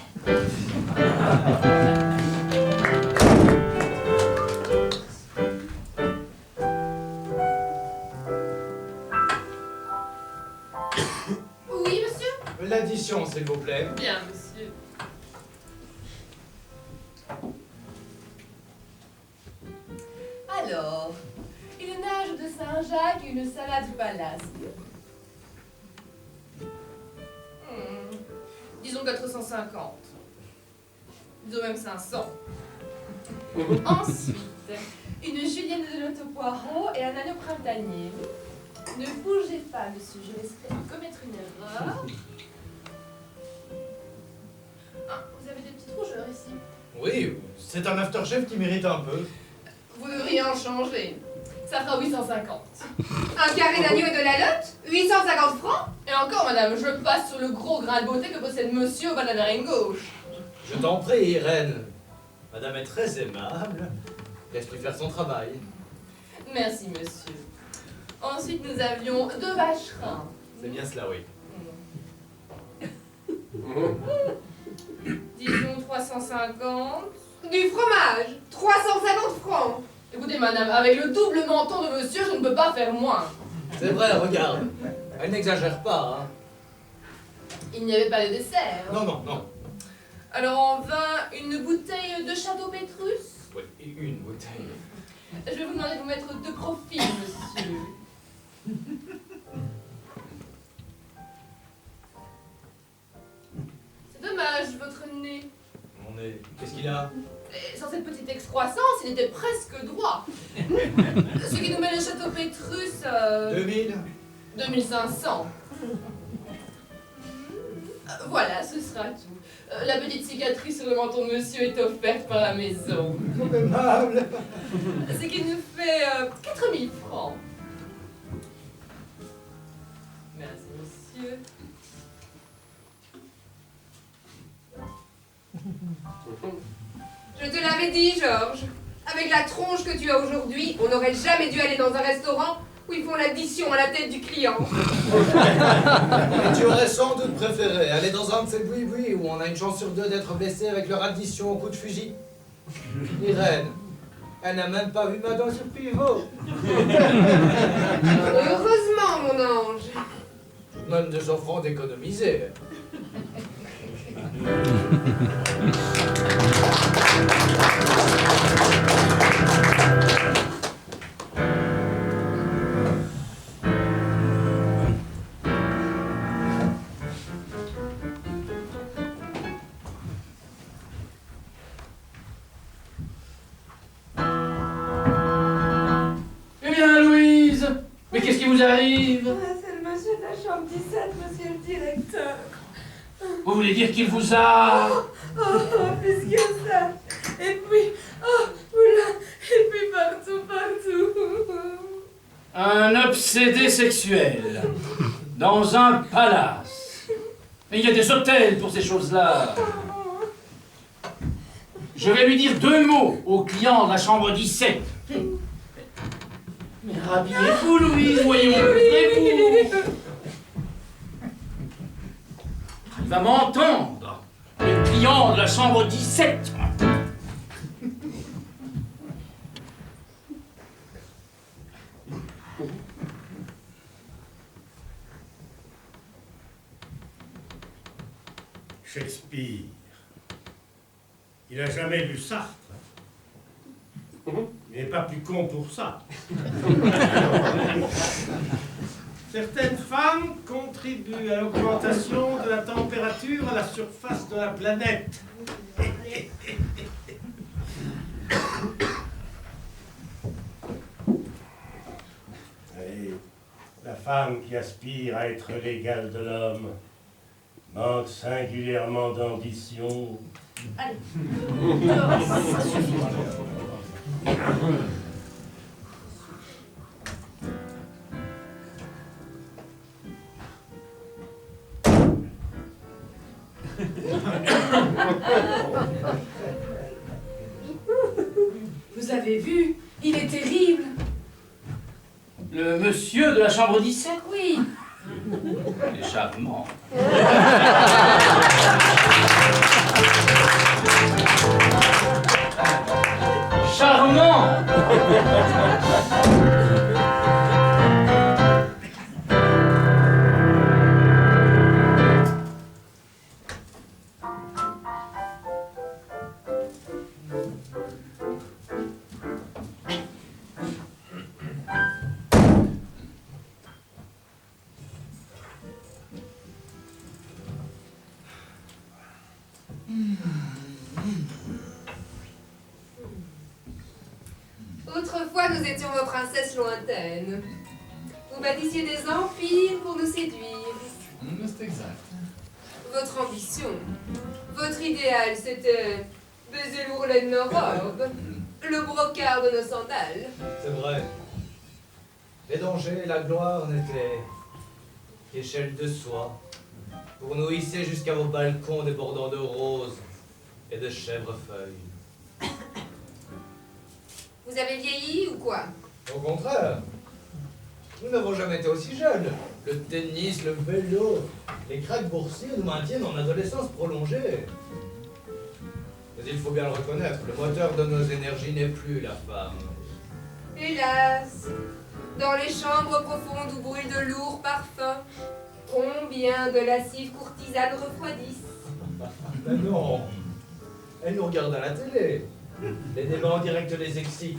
s'il vous plaît. Bien, monsieur. Alors, une nage de Saint-Jacques et une salade palace. Disons 450. Disons même 500. Ensuite, une julienne de loto poireau et un agneau printanier. Ne bougez pas, monsieur, je risquerai de commettre une erreur. Ah, vous avez des petites rougeurs ici. Oui, c'est un afterchef qui mérite un peu. Vous devriez en changer. Ça fera 850. Un carré d'agneau et de la lotte 850 francs. Et encore, madame, je passe sur le gros grain de beauté que possède monsieur au bas de la narine gauche. Je t'en prie, Irène. Madame est très aimable. Laisse-lui faire son travail. Merci, monsieur. Ensuite, nous avions 2 vacherins. C'est bien cela, oui. Disons 350. Du fromage 350 francs. Écoutez, madame, avec le double menton de monsieur, je ne peux pas faire moins. C'est vrai, regarde. Elle n'exagère pas, hein. Il n'y avait pas de dessert. Non, non, non. Alors, en vin, une bouteille de Château Pétrus. Oui, une bouteille. Je vais vous demander de vous mettre de profil, monsieur. C'est dommage, votre nez. Mon nez, qu'est-ce qu'il a? Et sans cette petite excroissance, il était presque droit. Ce qui nous met le Château Pétrus... 2000 2500. Voilà, ce sera tout. La petite cicatrice sur le menton de monsieur est offerte par la maison. Aimable. Ce qui nous fait 4000 francs. Merci, monsieur. Je te l'avais dit, Georges. Avec la tronche que tu as aujourd'hui, on n'aurait jamais dû aller dans un restaurant où ils font l'addition à la tête du client. Mais tu aurais sans doute préféré aller dans un de ces boui-boui où on a une chance sur 2 d'être blessé avec leur addition au coup de fusil. Irène, elle n'a même pas vu ma dent sur pivot. Heureusement, mon ange. Même 200 francs d'économiser. Eh bien, Louise, mais qu'est-ce qui vous arrive? C'est le monsieur de la chambre 17, monsieur le directeur. Vous voulez dire qu'il vous a... Plus que ça. Et puis, oula, et puis partout. Un obsédé sexuel. Dans un palace. Mais il y a des hôtels pour ces choses-là. Je vais lui dire 2 mots au client de la chambre 17. Mais rhabillez-vous, Louise, voyons, ouvrez-vous. Il va m'entendre. Le client de la chambre 17. Shakespeare. Il n'a jamais lu Sartre. Il n'est pas plus con pour ça. Certaines femmes contribuent à l'augmentation de la température à la surface de la planète. Et la femme qui aspire à être l'égale de l'homme manque singulièrement d'ambition. Allez. Ça suffit. Vous avez vu? Il est terrible. Le monsieur de la chambre 17? Oui. Il est charmant. Charmant! Autrefois, nous étions vos princesses lointaines. Vous bâtissiez des empires pour nous séduire. C'est exact. Votre ambition, votre idéal, c'était baiser l'ourlet de nos robes, le brocart de nos sandales. C'est vrai. Les dangers et la gloire n'étaient qu'échelle de soie pour nous hisser jusqu'à vos balcons débordant de roses et de chèvrefeuilles. Vous avez vieilli ou quoi? Au contraire, nous n'avons jamais été aussi jeunes. Le tennis, le vélo, les craques boursiers nous maintiennent en adolescence prolongée. Mais il faut bien le reconnaître, le moteur de nos énergies n'est plus la femme. Hélas, dans les chambres profondes où brûlent de lourds parfums, combien de lascives courtisanes refroidissent? Mais non, elles nous regardent à la télé. Les débats en direct les excitent.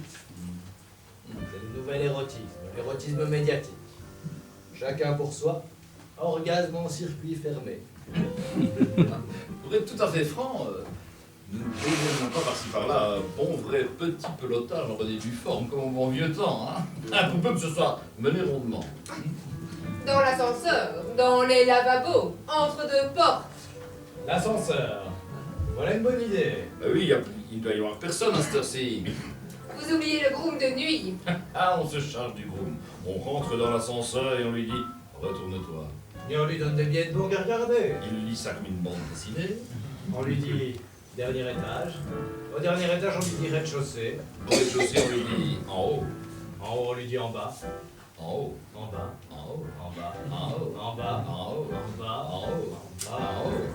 C'est le nouvel érotisme, l'érotisme médiatique. Chacun pour soi, orgasme en circuit fermé. Pour être tout à fait franc, nous ne déjeunons pas par-ci par-là un bon vrai petit pelotage en redébut forme comme au bon vieux temps, hein. Pour peu que ce soit mené rondement. Dans l'ascenseur, dans les lavabos, entre deux portes. L'ascenseur, voilà une bonne idée. Bah oui, il ne doit y avoir personne à cette heure-ci. Vous oubliez le groom de nuit. Ah, on se charge du groom. On rentre dans l'ascenseur et on lui dit « Retourne-toi ». Et on lui donne des billets de banque à regarder. Il lit ça comme une bande dessinée. On lui dit dernier étage. Au dernier étage, on lui dit rez-de-chaussée. Au rez-de-chaussée, on lui dit en haut. En haut, on lui dit en bas. En haut. En bas. En haut. En bas. En haut. En bas. En haut. En bas. En haut.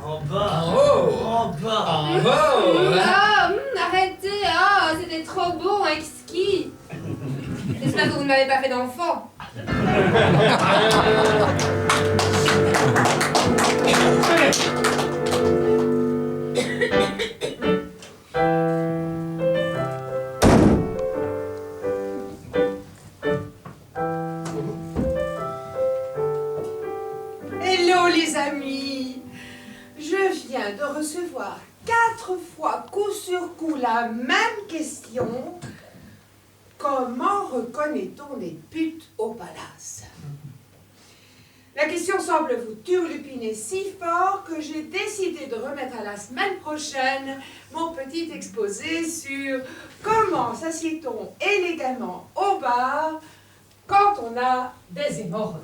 En bas. En haut. En bas. En haut. Ah, arrêtez, ah, c'était trop bon, exquis. J'espère que vous ne m'avez pas fait d'enfant. Hello les amis, je viens de recevoir 4 fois coup sur coup la même question. Comment reconnaît-on les putes au palace? La question semble vous turlupiner si fort que j'ai décidé de remettre à la semaine prochaine mon petit exposé sur comment s'assied-on élégamment au bar quand on a des hémorroïdes.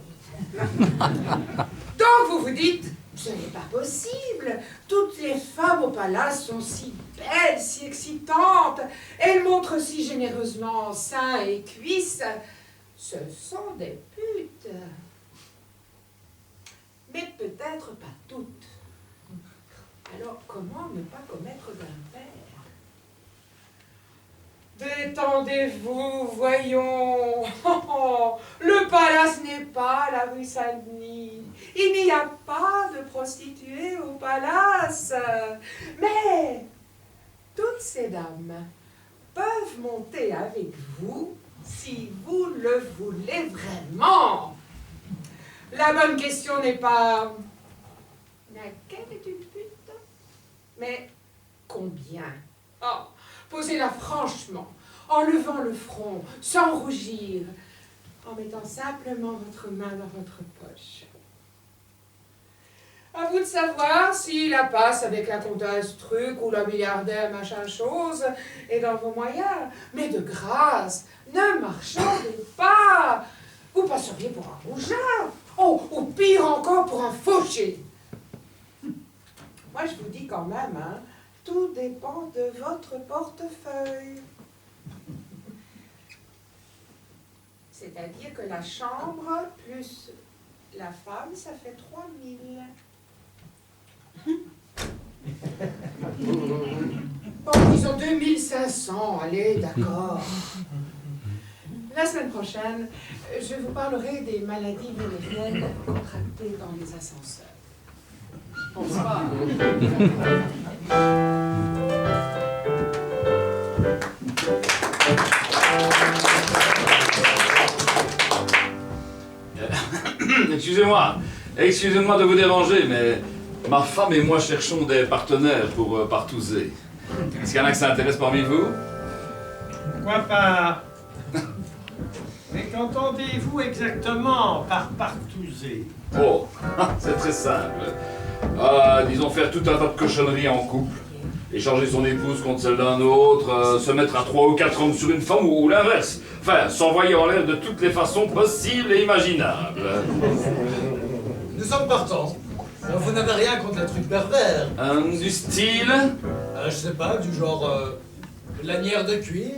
Donc vous vous dites, ce n'est pas possible, toutes les femmes au palace sont si belles, si excitantes, elles montrent si généreusement seins et cuisses, ce sont des putes. Mais peut-être pas toutes. Alors comment ne pas commettre d'impair? Détendez-vous, voyons. Le palace n'est pas la rue Saint-Denis. Il n'y a pas de prostituées au palace. Mais toutes ces dames peuvent monter avec vous si vous le voulez vraiment. La bonne question n'est pas laquelle est une pute, mais combien? Oh, posez-la franchement, en levant le front, sans rougir, en mettant simplement votre main dans votre poche. À vous de savoir si la passe avec la comtesse truc ou la milliardaire machin chose est dans vos moyens. Mais de grâce, ne marchandez pas. Vous passeriez pour un rougeur. Oh, ou pire encore pour un fauché. Moi, je vous dis quand même, hein, tout dépend de votre portefeuille. C'est-à-dire que la chambre plus la femme, ça fait 3000. Bon, disons 2500, allez, d'accord. La semaine prochaine, je vous parlerai des maladies vénériennes contractées dans les ascenseurs. Bonsoir. Excusez-moi de vous déranger, mais ma femme et moi cherchons des partenaires pour partouzer. Est-ce qu'il y en a que ça intéresse parmi vous? Pourquoi pas? Mais qu'entendez-vous exactement par partouzer? Oh, c'est très simple. Disons faire tout un tas de cochonneries en couple. Échanger son épouse contre celle d'un autre, se mettre à 3 ou 4 hommes sur une femme ou l'inverse. Enfin, s'envoyer en l'air de toutes les façons possibles et imaginables. Nous sommes partants. Vous n'avez rien contre les trucs pervers. Du style Je sais pas, du genre lanière de cuir,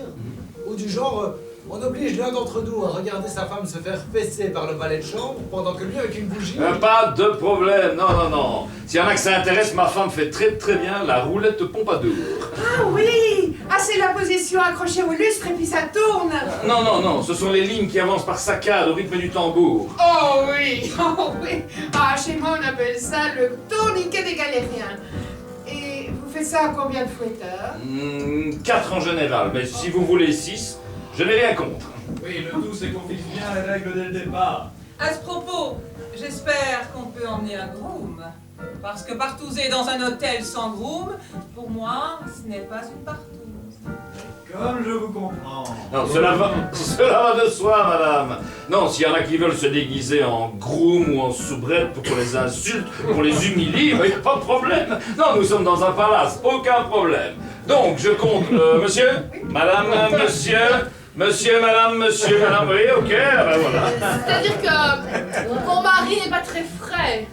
ou du genre on oblige l'un d'entre nous à regarder sa femme se faire fesser par le valet de chambre pendant que lui avec une bougie... Pas de problème, non, non, non. S'il y en a que ça intéresse, ma femme fait très très bien la roulette Pompadour. Ah oui! Ah, c'est la position accrochée au lustre et puis ça tourne! Non, non, non, ce sont les lignes qui avancent par saccades au rythme du tambour. Oh oui! Oh oui! Ah, chez moi on appelle ça le tourniquet des galériens. Et vous faites ça à combien de fouetteurs? 4 en général, mais si vous voulez 6, je n'ai rien contre. Oui, le tout c'est qu'on fixe bien les règles dès le départ. À ce propos, j'espère qu'on peut emmener un groom. Parce que partouzer dans un hôtel sans groom, pour moi, ce n'est pas une partouze. Comme je vous comprends. Non, cela va de soi, madame. Non, s'il y en a qui veulent se déguiser en groom ou en soubrette pour qu'on les insulte, qu'on les humilie, il n'y a pas de problème. Non, nous sommes dans un palace, aucun problème. Donc, je compte, monsieur, madame, monsieur, madame, oui, ok, ben voilà. C'est-à-dire que mon mari n'est pas très frais.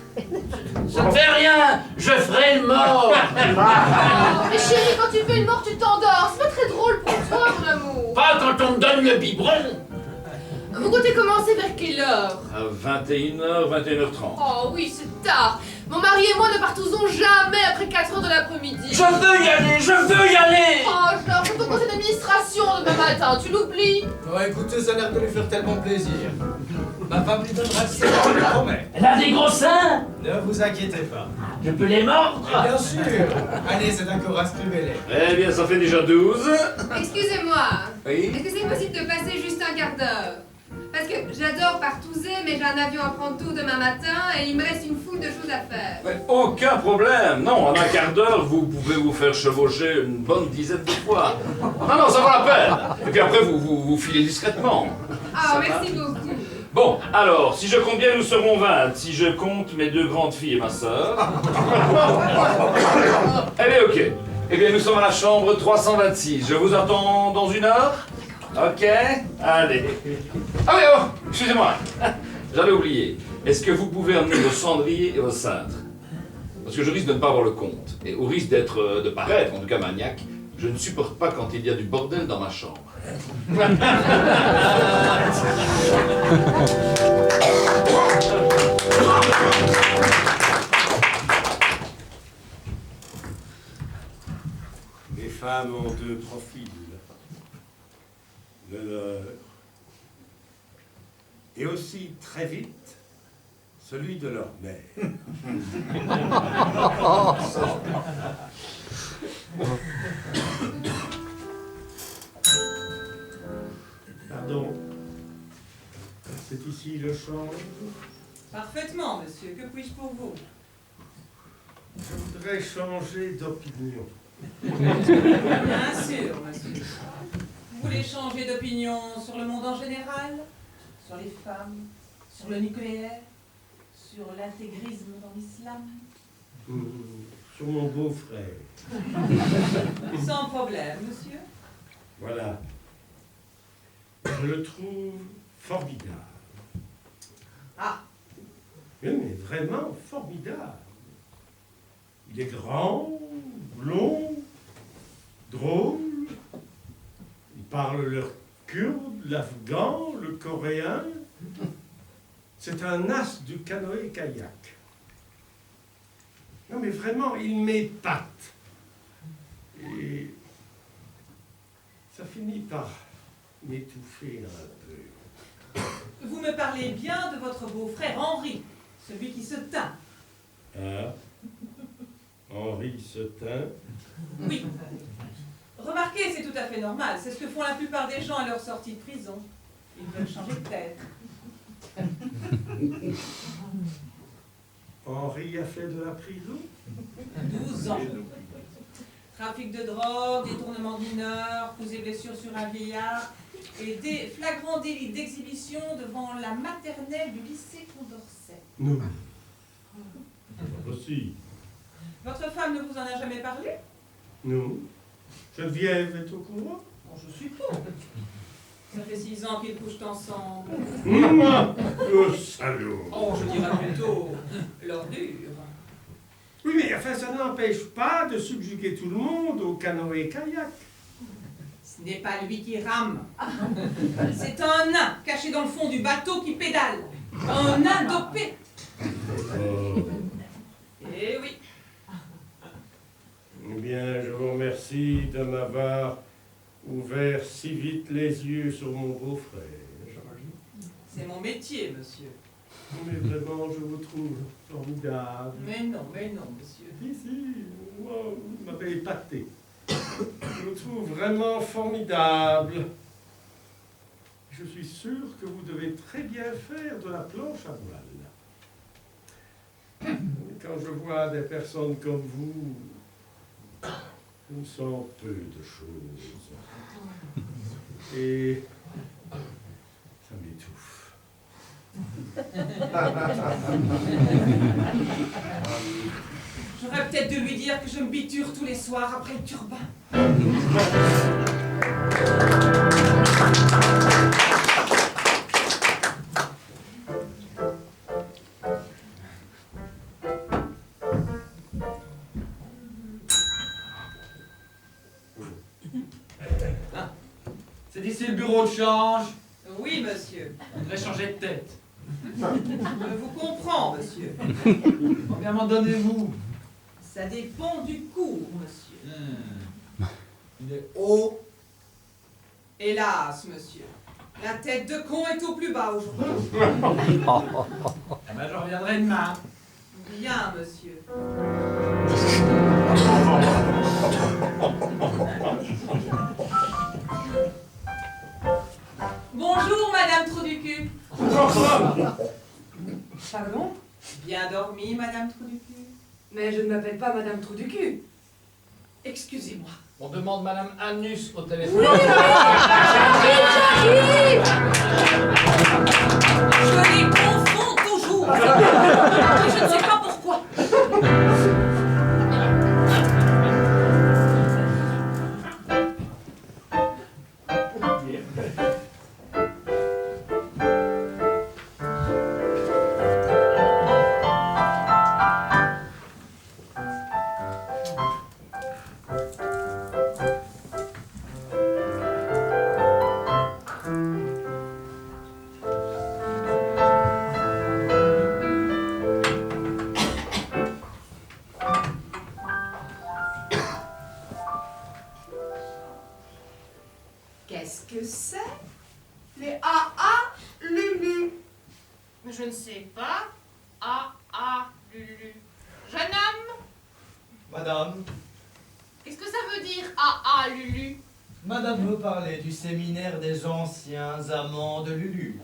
Ça ne fait rien, je ferai le mort. Mais chérie, quand tu fais le mort, tu t'endors. C'est pas très drôle pour toi, mon amour. Pas quand on me donne le biberon. Vous comptez commencer vers quelle heure? À 21h, 21h30. Oh oui, c'est tard. Mon mari et moi ne partousons jamais après 4 heures de l'après-midi. Je veux y aller, je veux y aller. Oh, Georges, c'est ton conseil d'administration demain matin, tu l'oublies? Oh, écoutez, ça a l'air de lui faire tellement plaisir. Ma femme lui donnera ses je le promets. Elle a des gros seins. Ne vous inquiétez pas. Je peux les mordre. Bien sûr. Allez, c'est d'accord, inscrivez-les. Eh bien, ça fait déjà 12. Excusez-moi. Oui. Est-ce que c'est possible de passer juste un quart d'heure? Parce que j'adore partouzer, mais j'ai un avion à prendre tôt demain matin et il me reste une foule de choses à faire. Mais aucun problème. Non, en un quart d'heure, vous pouvez vous faire chevaucher une bonne dizaine de fois. Non, non, ça vaut la peine. Et puis après, vous filez discrètement. Ah, merci beaucoup. Bon, alors, si je compte bien, nous serons 20. Si je compte mes 2 grandes filles et ma sœur. Eh bien, ok. Eh bien, nous sommes à la chambre 326. Je vous attends dans 1 heure? Ok, allez. Ah oui, oh, excusez-moi. J'avais oublié. Est-ce que vous pouvez emmener vos cendriers et vos cintres? Parce que je risque de ne pas avoir le compte. Et au risque de paraître, en tout cas maniaque, je ne supporte pas quand il y a du bordel dans ma chambre. Les femmes ont 2 profils. Le leur. Et aussi, très vite, celui de leur mère. Pardon. C'est ici le champ? Parfaitement, monsieur. Que puis-je pour vous? Je voudrais changer d'opinion. Bien sûr, monsieur. Vous voulez changer d'opinion sur le monde en général? Sur les femmes? Sur le nucléaire? Sur l'intégrisme dans l'islam? Sur mon beau-frère. Sans problème, monsieur. Voilà. Je le trouve formidable. Ah! Oui, mais vraiment formidable. Il est grand, blond, drôle. Il parle le kurde, l'afghan, le coréen. C'est un as du canoë-kayak. Non, mais vraiment, il m'épate. Et ça finit par m'étouffer un peu. Vous me parlez bien de votre beau-frère Henri, celui qui se teint. Ah, Henri se teint. Oui. Remarquez, c'est tout à fait normal. C'est ce que font la plupart des gens à leur sortie de prison. Ils veulent changer de tête. Henri a fait de la prison? 12 ans. Trafic de drogue, détournement de mineurs, coups et blessures sur un vieillard et des flagrants délits d'exhibition devant la maternelle du lycée Condorcet. Non. Pas possible. Votre femme ne vous en a jamais parlé? Non. Geneviève est au courant? Bon, je suppose. Ça fait 6 ans qu'ils couchent ensemble. Le salaud. Oh, je dirais plutôt l'ordure. Oui, mais enfin, ça n'empêche pas de subjuguer tout le monde au canoë-kayak. Ce n'est pas lui qui rame. C'est un nain caché dans le fond du bateau qui pédale. Un nain dopé. Eh oui. Eh bien, je vous remercie de m'avoir ouvert si vite les yeux sur mon beau-frère. C'est mon métier, monsieur. Mais vraiment, je vous trouve formidable. Mais non, monsieur. Si, moi, vous m'avez épaté. Je vous trouve vraiment formidable. Je suis sûr que vous devez très bien faire de la planche à voile. Quand je vois des personnes comme vous, je me sens peu de choses. Et ça m'étouffe. J'aurais peut-être dû lui dire que je me biture tous les soirs après le turbin. C'est d'ici le bureau de change. Oui, monsieur. On devrait changer de tête. Je vous comprends, monsieur. Combien m'en donnez-vous? Ça dépend du cours, monsieur. Il est haut. Hélas, monsieur. La tête de con est au plus bas aujourd'hui. Eh ben, je reviendrai demain. Bien, monsieur. Bonjour, Madame Trou du cul. Pardon? Bien dormi, Madame Trou du cul. Mais je ne m'appelle pas Madame Trou du cul. Excusez-moi. On demande Madame Anus au téléphone. Oui, j'arrive. Je les confonds toujours. Et je ne sais pas pourquoi. Qu'est-ce que c'est? Les AA Lulu. Mais je ne sais pas. Ah, Lulu. Jeune homme, Madame, qu'est-ce que ça veut dire ah, Lulu? Madame veut parler du séminaire des anciens amants de Lulu.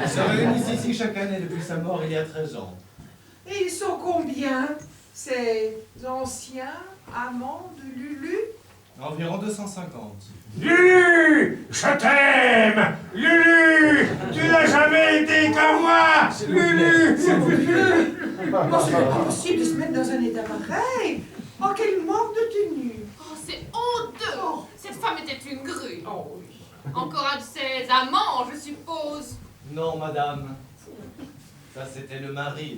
Ils se réunissent ici chaque année depuis sa mort il y a 13 ans. Et ils sont combien, ces anciens amants de Lulu? Environ 250. Lulu, je t'aime. Lulu, tu n'as jamais été comme moi. Lulu, S'il vous plaît. Oh, c'est pas possible de se mettre dans un état pareil. Oh, quel manque de tenue. Oh, c'est honteux. Oh. Cette femme était une grue. Oh oui. Encore un de ses amants, je suppose. Non, madame. Ça, c'était le mari.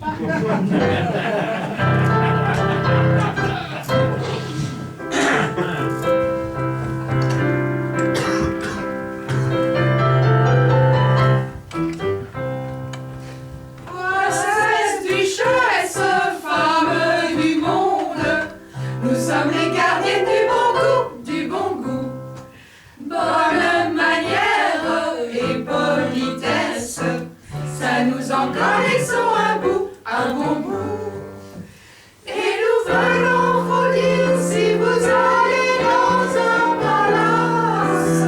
Princesse, duchesse, femme du monde, nous sommes les gardiennes du bon goût. Bonne manière et politesse, ça nous en connaissons un bon bout. Et nous venons vous dire si vous allez dans un palace,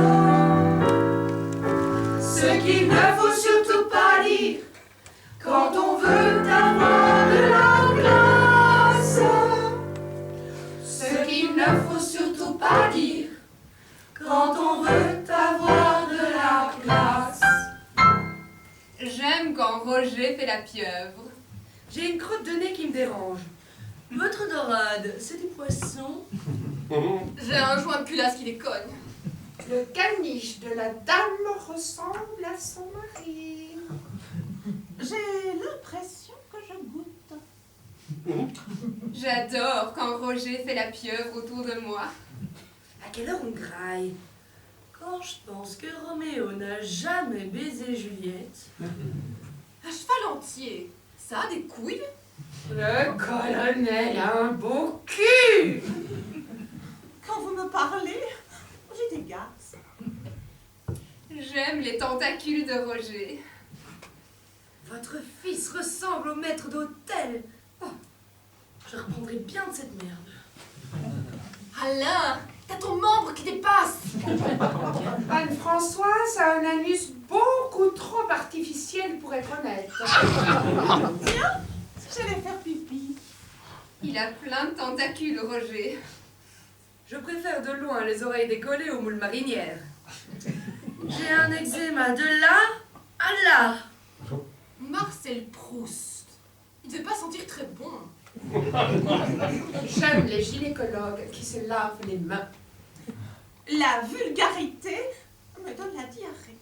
ce qu'il ne faut surtout pas dire quand on veut avoir de la glace. Ce qu'il ne quand on veut avoir de la classe. J'aime quand Roger fait la pieuvre. J'ai une crotte de nez qui me dérange. Votre dorade, c'est des poissons? J'ai un joint de culasse qui déconne. Le caniche de la dame ressemble à son mari. J'ai l'impression que je goûte. J'adore quand Roger fait la pieuvre autour de moi. À quelle heure on graille? Quand je pense que Roméo n'a jamais baisé Juliette. Un cheval entier, ça a des couilles? Le colonel a un beau cul. Quand vous me parlez, j'ai des gaz. J'aime les tentacules de Roger. Votre fils ressemble au maître d'hôtel. Oh, je reprendrai bien de cette merde. Alain, t'as ton membre qui dépasse. Anne-Françoise a un anus beaucoup trop artificiel pour être honnête. Tiens, j'allais faire pipi. Il a plein de tentacules, Roger. Je préfère de loin les oreilles décollées aux moules marinières. J'ai un eczéma de là à là. Marcel Proust. Il devait pas sentir très bon. J'aime les gynécologues qui se lavent les mains. La vulgarité me donne la diarrhée.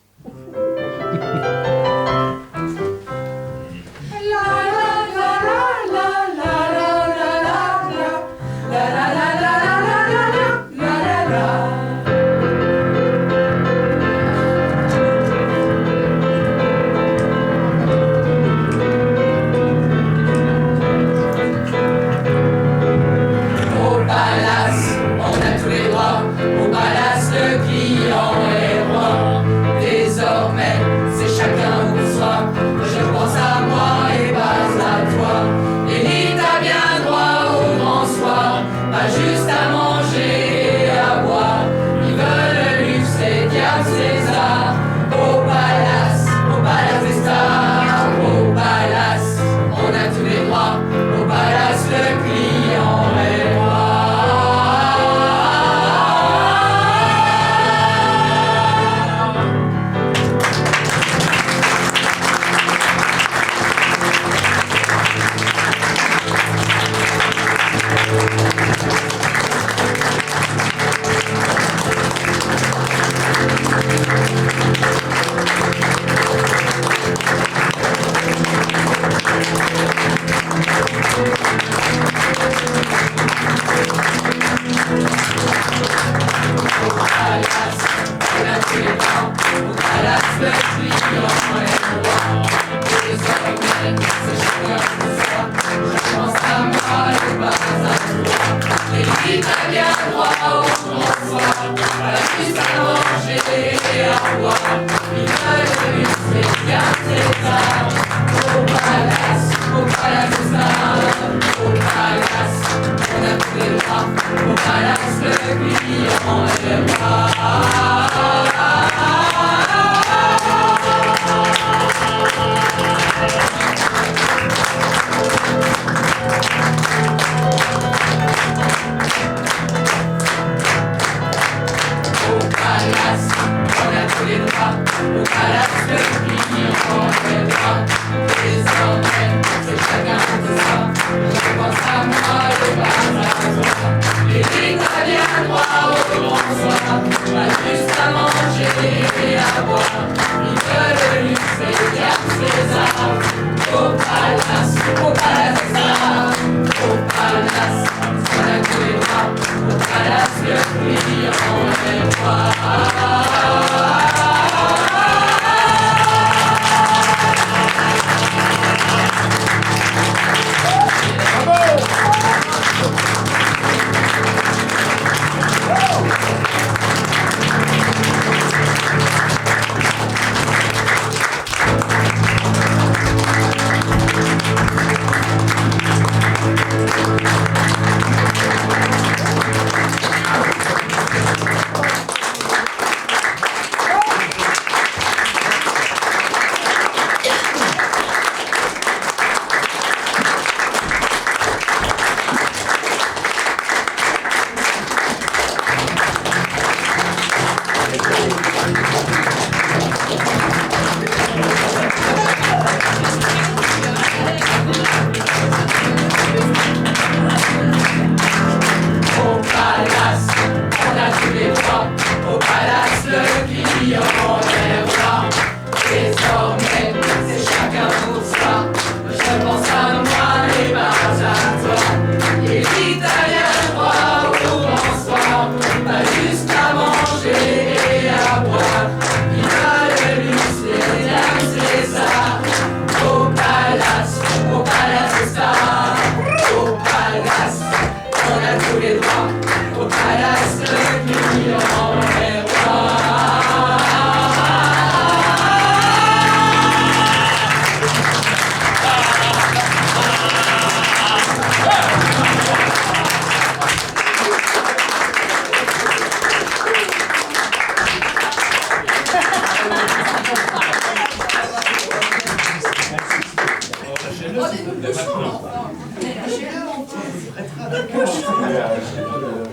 Lâchez-le, s'il vous plaît, maintenant. Lâchez-le, enfin. Il se prêtera, d'accord.